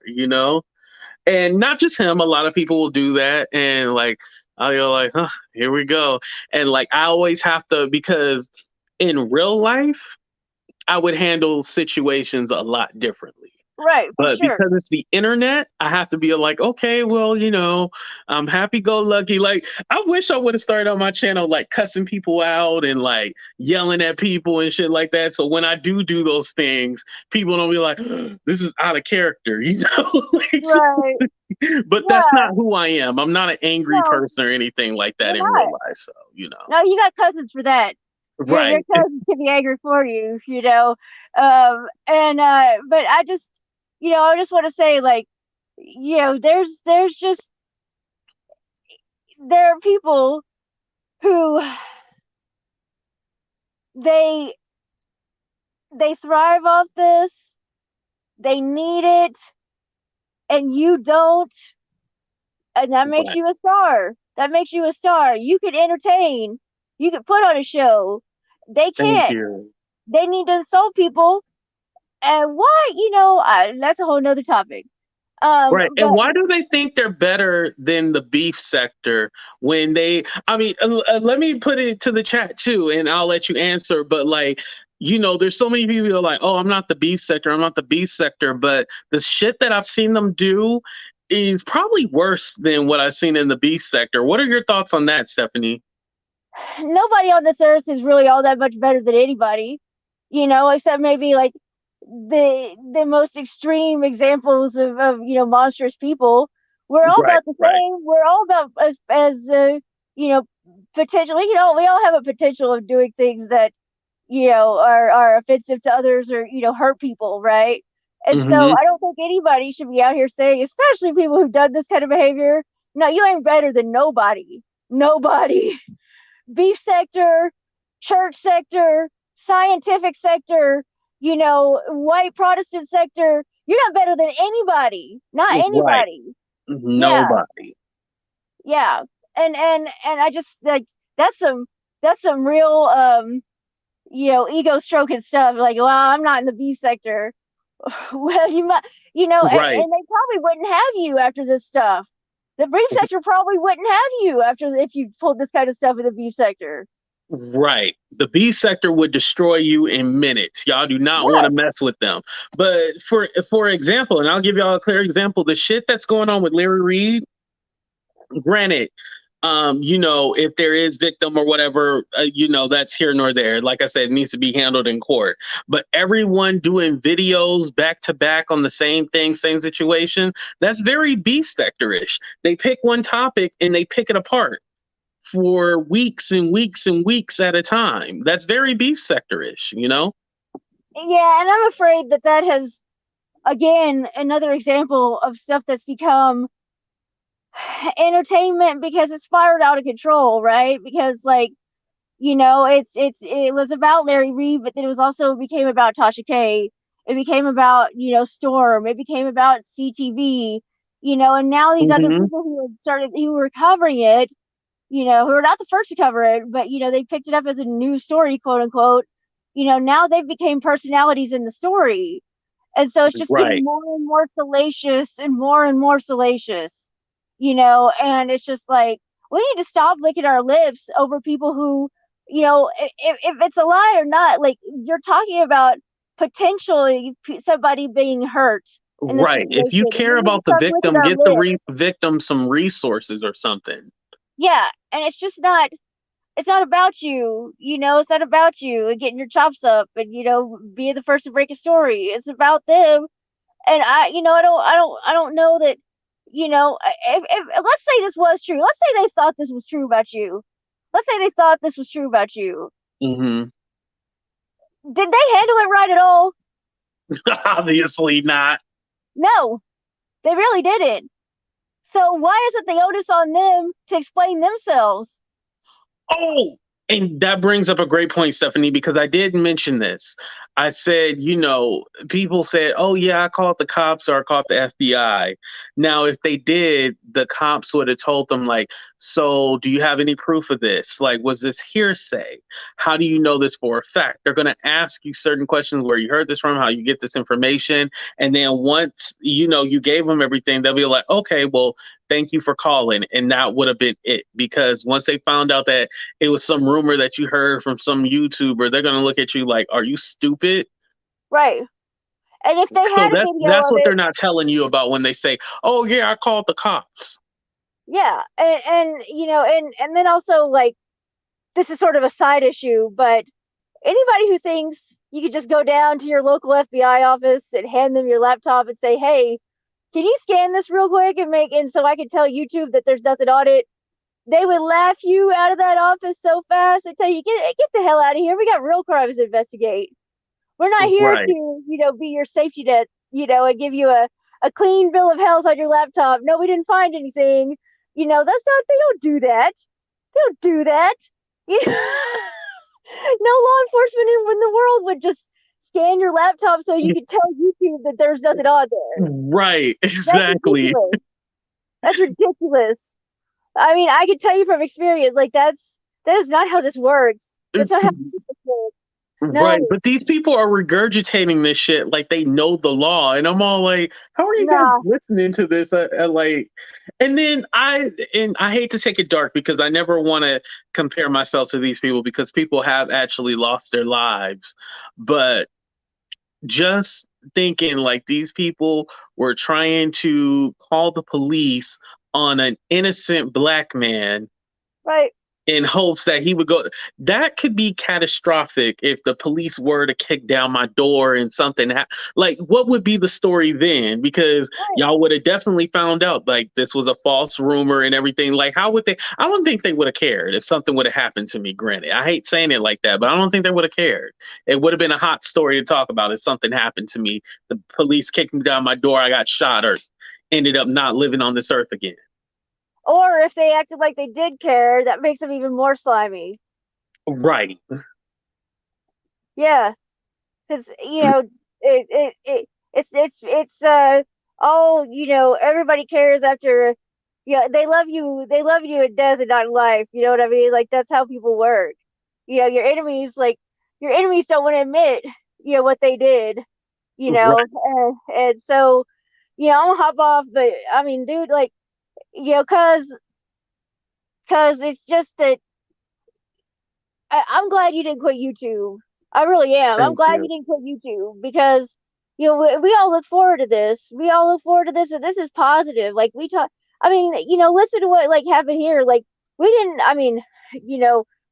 And not just him, a lot of people will do that, and like I go like, "Huh, here we go," and like I always have to, because in real life I would handle situations a lot differently. Right, for But sure. because it's the internet, I have to be like, okay, well, I'm happy go lucky. Like, I wish I would have started on my channel like cussing people out and like yelling at people and shit like that. So when I do those things, people don't be like, this is out of character, Like, Right. but that's Yeah. not who I am. I'm not an angry No, person or anything like that in you're real not. life. So, No, you got cousins for that. Your Right. cousins can be angry for you, but I just want to say, like, there's just there are people who they they thrive off this, they need it, and you don't, and that makes Right. you a star. That makes you a star. You could entertain, you could put on a show. They Thank can't. you. They need to insult people, and why? That's a whole nother topic. Right. And But why do they think they're better than the beef sector when let me put it to the chat too, and I'll let you answer. But like, there's so many people who are like, oh, I'm not the beef sector. I'm not the beef sector. But the shit that I've seen them do is probably worse than what I've seen in the beef sector. What are your thoughts on that, Stephanie? nobody on this earth is really all that much better than anybody, except maybe like the most extreme examples of monstrous people. We're all Right, about the right. same. We're all about as you know potentially. We all have a potential of doing things that are offensive to others or hurt people, right? And so Hmm. I don't think anybody should be out here saying, especially people who've done this kind of behavior, no, you ain't better than nobody. Nobody. Beef sector, church sector, scientific sector, white Protestant sector. You're not better than anybody. Not Right. anybody. Yeah, Nobody. yeah. And I just like that's some real ego stroking stuff. Like, well, I'm not in the beef sector. Well, you might, Right. and they probably wouldn't have you after this stuff. The beef sector probably wouldn't have you after if you pulled this kind of stuff in the beef sector. Right. The B sector would destroy you in minutes. Y'all do not want Yeah, to mess with them. But for example, and I'll give y'all a clear example, the shit that's going on with Larry Reed, granted, if there is victim or whatever, that's here nor there. Like I said, it needs to be handled in court. But everyone doing videos back to back on the same thing, same situation, that's very B sector-ish. They pick one topic and they pick it apart for weeks and weeks and weeks at a time. That's very beef sector-ish, yeah, and I'm afraid that has again another example of stuff that's become entertainment because it's spiraled out of control, right? Because like it was about Larry Reed, but then it was also became about Tasha K. It became about Storm. It became about CTV. And now these other Hmm. people who were covering it, who are not the first to cover it, but they picked it up as a news story, quote unquote. Now they've become personalities in the story, and so it's just getting Right. more and more salacious and more salacious. And it's just like we need to stop licking our lips over people who, if it's a lie or not, like you're talking about potentially somebody being hurt in the Right. If you situation. care We need to about the stop licking victim, our get the lips. victim some resources or something. Yeah, and it's not about you, it's not about you and getting your chops up and being the first to break a story. It's about them. And I don't know that, if let's say this was true. Let's say they thought this was true about you. Let's say they thought this was true about you. Hmm. Did they handle it right at all? Obviously not. No, they really didn't. So why isn't the onus on them to explain themselves? Oh, and that brings up a great point, Stephanie, because I did mention this. I said, people said, oh, yeah, I called the cops or I called the FBI. Now, if they did, the cops would have told them, like, so do you have any proof of this? Like, was this hearsay? How do you know this for a fact? They're going to ask you certain questions, where you heard this from, how you get this information. And then once, you gave them everything, they'll be like, okay, well, thank you for calling. And that would have been it. Because once they found out that it was some rumor that you heard from some YouTuber, they're going to look at you like, are you stupid? Right. And if they So had a that's video that's of what it, they're not telling you about when they say, oh, yeah, I called the cops. yeah. And then also, like, this is sort of a side issue, but anybody who thinks you could just go down to your local FBI office and hand them your laptop and say, hey, can you scan this real quick and so I can tell YouTube that there's nothing on it? They would laugh you out of that office so fast and tell you, get the hell out of here. We got real crimes to investigate. We're not here Right. to, be your safety net, and give you a clean bill of health on your laptop. No, we didn't find anything. They don't do that. They don't do that. No law enforcement in the world would just scan your laptop so you could tell YouTube that there's nothing on there. Right, exactly. That's ridiculous. I mean, I can tell you from experience, like that is not how this works. That's not how this works. No. Right, but these people are regurgitating this shit like they know the law, and I'm all like, "How are you guys listening to this?" And then I hate to take it dark because I never want to compare myself to these people because people have actually lost their lives, but just thinking like these people were trying to call the police on an innocent black man, right, in hopes that he would go. That could be catastrophic if the police were to kick down my door and something like, what would be the story then? Because y'all would have definitely found out like this was a false rumor and everything. Like, how would they? I don't think they would have cared if something would have happened to me. Granted, I hate saying it like that, but I don't think they would have cared. It would have been a hot story to talk about if something happened to me. The police kicked me down my door, I got shot, or ended up not living on this earth again. Or if they acted like they did care, that makes them even more slimy. Right. Yeah, because it's everybody cares after. Yeah, they love you in death and not in life. You know what I mean? Like that's how people work. Your enemies don't want to admit what they did. Right. And so I'm gonna hop off, but I mean, dude, like. Because it's just that I'm glad you didn't quit YouTube. I really am. I'm glad you didn't quit YouTube because we all look forward to this. We all look forward to this, and this is positive. Like we talk. I mean, listen to what like happened here. Like we didn't. I mean,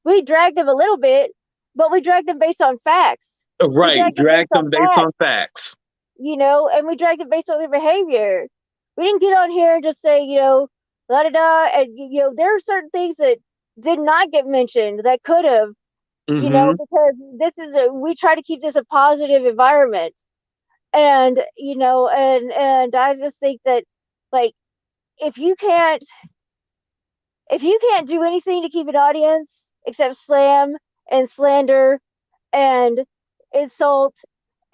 we dragged them a little bit, but we dragged them based on facts. Right, dragged them based on facts. And we dragged them based on their behavior. We didn't get on here and just say, da da da, and there are certain things that did not get mentioned that could have, because this is we try to keep this a positive environment, and and I just think that like if you can't do anything to keep an audience except slam and slander and insult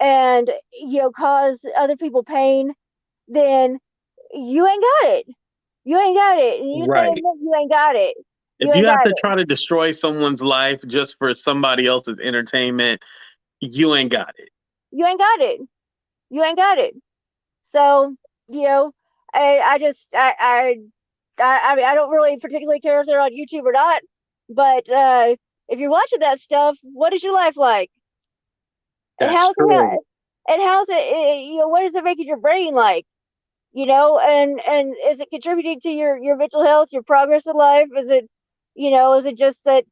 and cause other people pain, then you ain't got it. You ain't got it. And you say you ain't got it. If you have to try to destroy someone's life just for somebody else's entertainment, you ain't got it. You ain't got it. You ain't got it. So, I mean, I don't really particularly care if they're on YouTube or not, but if you're watching that stuff, what is your life like? That's true. And how's it, what is it making your brain like? And is it contributing to your mental health, your progress in life? Is it, is it just that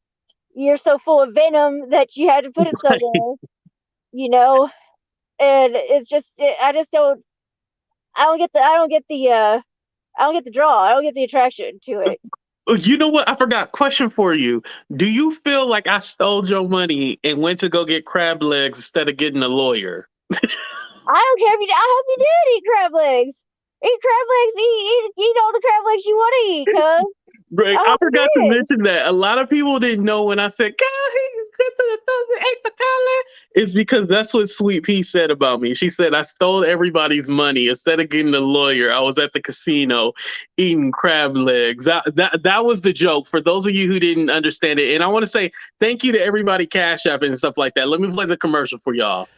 you're so full of venom that you had to put it somewhere? And it's just, I don't get the draw. I don't get the attraction to it. You know what? I forgot. Question for you. Do you feel like I stole your money and went to go get crab legs instead of getting a lawyer? I don't care if you. I hope you did eat crab legs. Eat crab legs. Eat all the crab legs you want to eat, cuz. Right. I I hope you forgot to did. mention that. A lot of people didn't know when I said, "God, he ate the color." It's because that's what Sweet Pea said about me. She said I stole everybody's money. Instead of getting a lawyer, I was at the casino eating crab legs. That was the joke. For those of you who didn't understand it, and I want to say thank you to everybody Cash App and stuff like that. Let me play the commercial for y'all.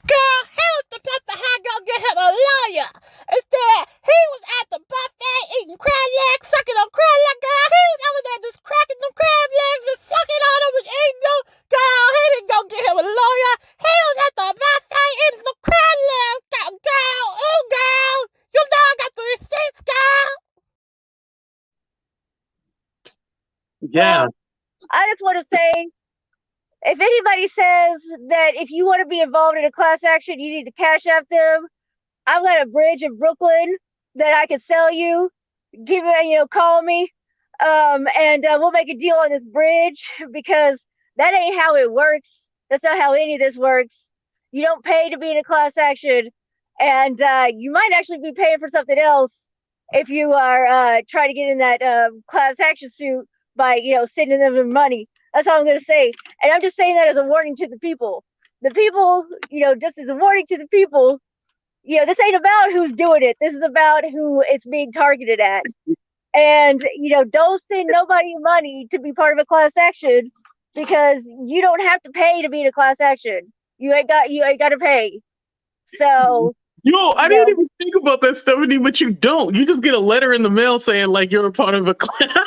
Girl, he was supposed to have go get him a lawyer. Instead, he was at the buffet eating crab legs, sucking on crab legs. Girl, he was over there just cracking them crab legs and sucking on them and eating them. Girl, he didn't go get him a lawyer. He was at the buffet eating the crab legs. Girl, oh girl, you know I got the receipts, girl. Yeah. Well, I just want to say, if anybody says that if you want to be involved in a class action, you need to Cash App them. I've got a bridge in Brooklyn that I could sell you. Give me, call me, and we'll make a deal on this bridge, because that ain't how it works. That's not how any of this works. You don't pay to be in a class action, and you might actually be paying for something else if you are trying to get in that class action suit by sending them the money. That's all I'm going to say. And I'm just saying that as a warning to the people. The people, just as a warning to the people, this ain't about who's doing it. This is about who it's being targeted at. And, don't send nobody money to be part of a class action, because you don't have to pay to be in a class action. You ain't got to pay. So. Yo, I didn't even think about that, Stephanie, but you don't. You just get a letter in the mail saying like you're a part of a class.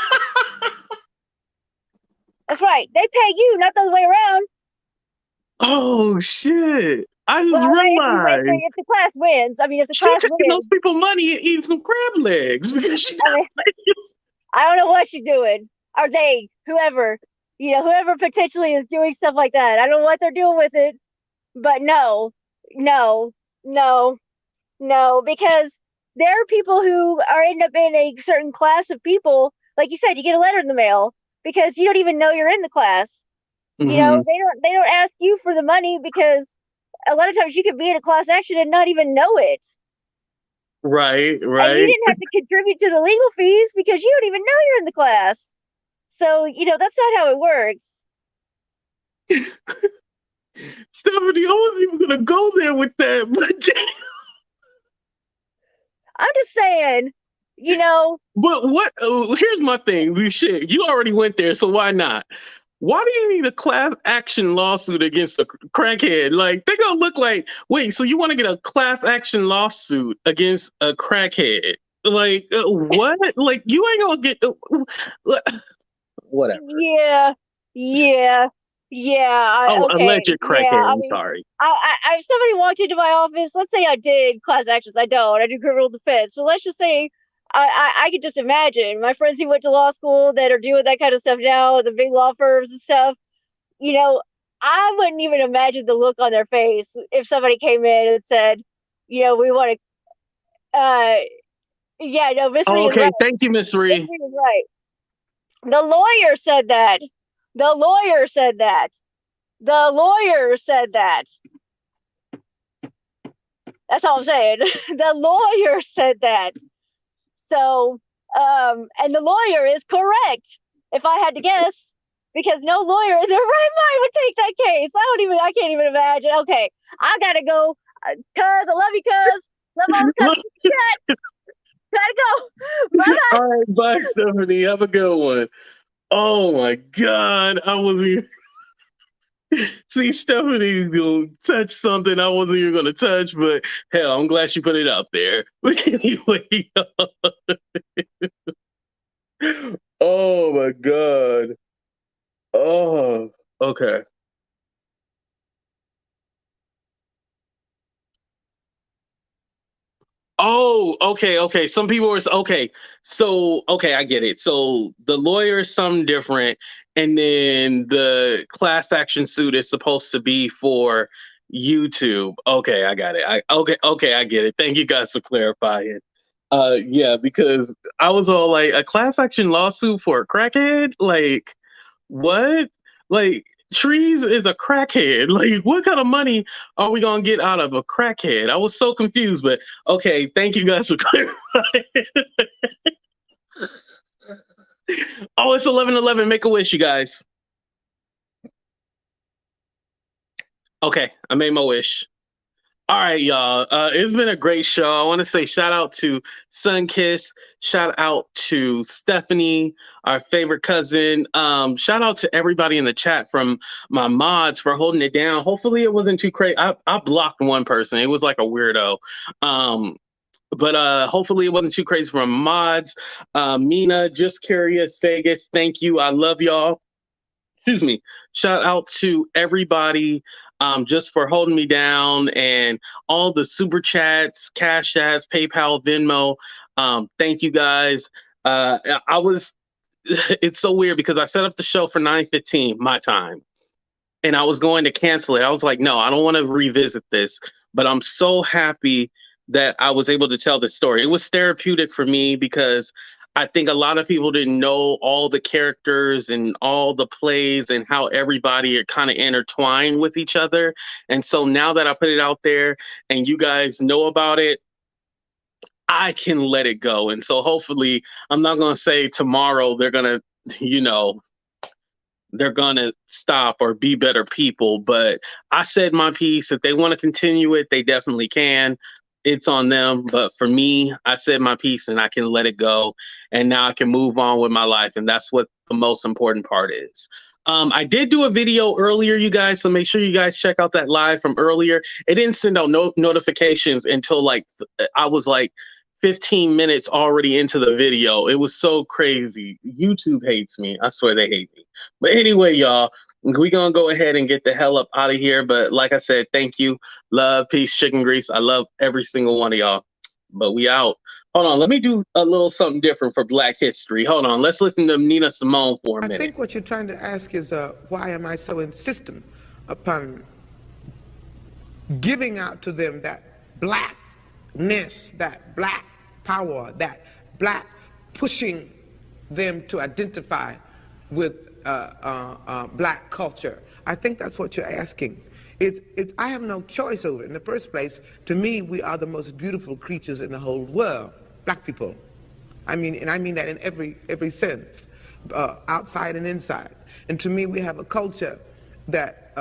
That's right. They pay you, not the other way around. Oh shit! I just realized if the class wins. I mean, if the she's class taking wins, those people money and eating some crab legs because she. I don't know what she's doing. Or they, whoever potentially is doing stuff like that. I don't know what they're doing with it, but no, because there are people who are end up in a certain class of people. Like you said, you get a letter in the mail because you don't even know you're in the class. Mm-hmm. They don't ask you for the money, because a lot of times you could be in a class action and not even know it. Right. And you didn't have to contribute to the legal fees because you don't even know you're in the class. So, that's not how it works. Stephanie, I wasn't even going to go there with that, but I'm just saying, But what? Here's my thing. Shit, you already went there, so why not? Why do you need a class action lawsuit against a crackhead? Like, they're gonna look like, wait, so you want to get a class action lawsuit against a crackhead? Like, what? Like, you ain't gonna get whatever. Yeah. Okay. Alleged crackhead. I'm sorry. If somebody walked into my office, let's say I did class actions. I don't. I do criminal defense. But let's just say I could just imagine my friends who went to law school that are doing that kind of stuff now, the big law firms and stuff. I wouldn't even imagine the look on their face if somebody came in and said, we want to. Miss Ree is Okay, right. thank you, Miss Ree. Miss Ree is right. The lawyer said that. The lawyer said that. The lawyer said that. That's all I'm saying. The lawyer said that. So, and the lawyer is correct, if I had to guess, because no lawyer in their right mind would take that case. I can't even imagine. Okay, I gotta go, cuz. I love you, cuz. Love all the cuz. Gotta go. Bye. All right, bye, Stephanie. Have a good one. Oh my God, I wasn't even. See, Stephanie's gonna touch something I wasn't even gonna touch, but hell, I'm glad she put it out there. But anyway, oh my God. Oh, okay. Oh, okay. Some people are okay. So, okay, I get it. So the lawyer is something different, and then the class action suit is supposed to be for YouTube. Okay, I got it. Okay, I get it. Thank you guys for clarifying. Yeah, because I was all like, a class action lawsuit for a crackhead? Like, what? Like, Trees is a crackhead. Like, what kind of money are we gonna get out of a crackhead? I was so confused, but okay, thank you guys for clarifying. Oh, it's 11:11. Make a wish, you guys. Okay, I made my wish. All right, y'all. It's been a great show. I want to say shout out to Sunkiss, shout out to Stephanie, our favorite cousin. Shout out to everybody in the chat from my mods for holding it down. Hopefully, it wasn't too crazy. I blocked one person. It was like a weirdo. But hopefully it wasn't too crazy for my mods. Mina, Just Curious, Vegas, thank you. I love y'all. Excuse me. Shout out to everybody just for holding me down and all the super chats, cash apps, PayPal, Venmo. Thank you guys. I was, it's so weird because I set up the show for 9:15 my time and I was going to cancel it. I was like, no, I don't want to revisit this, but I'm so happy that I was able to tell this story. It was therapeutic for me because I think a lot of people didn't know all the characters and all the plays and how everybody are kind of intertwined with each other. And so now that I put it out there and you guys know about it, I can let it go. And so hopefully I'm not going to say tomorrow they're going to, they're going to stop or be better people. But I said my piece. If they want to continue it, they definitely can. It's on them. But for me, I said my piece and I can let it go. And now I can move on with my life. And that's what the most important part is. I did do a video earlier, you guys, so make sure you guys check out that live from earlier. It didn't send out notifications until I was 15 minutes already into the video. It was so crazy. YouTube hates me. I swear they hate me. But anyway, y'all, we're going to go ahead and get the hell up out of here. But like I said, thank you. Love, peace, chicken grease. I love every single one of y'all. But we out. Hold on. Let me do a little something different for Black History. Hold on. Let's listen to Nina Simone for a minute. I think what you're trying to ask is why am I so insistent upon giving out to them that blackness, that black power, that black pushing them to identify with black culture. I think that's what you're asking. I have no choice over it. In the first place, to me, we are the most beautiful creatures in the whole world, black people. I mean, and I mean that in every sense, outside and inside. And to me, we have a culture that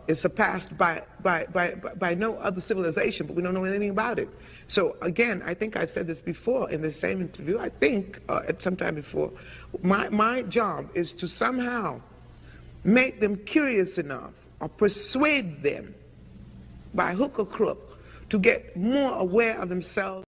is surpassed by no other civilization, but we don't know anything about it. So again, I think I've said this before in the same interview, I think at some time before, my job is to somehow make them curious enough or persuade them by hook or crook to get more aware of themselves.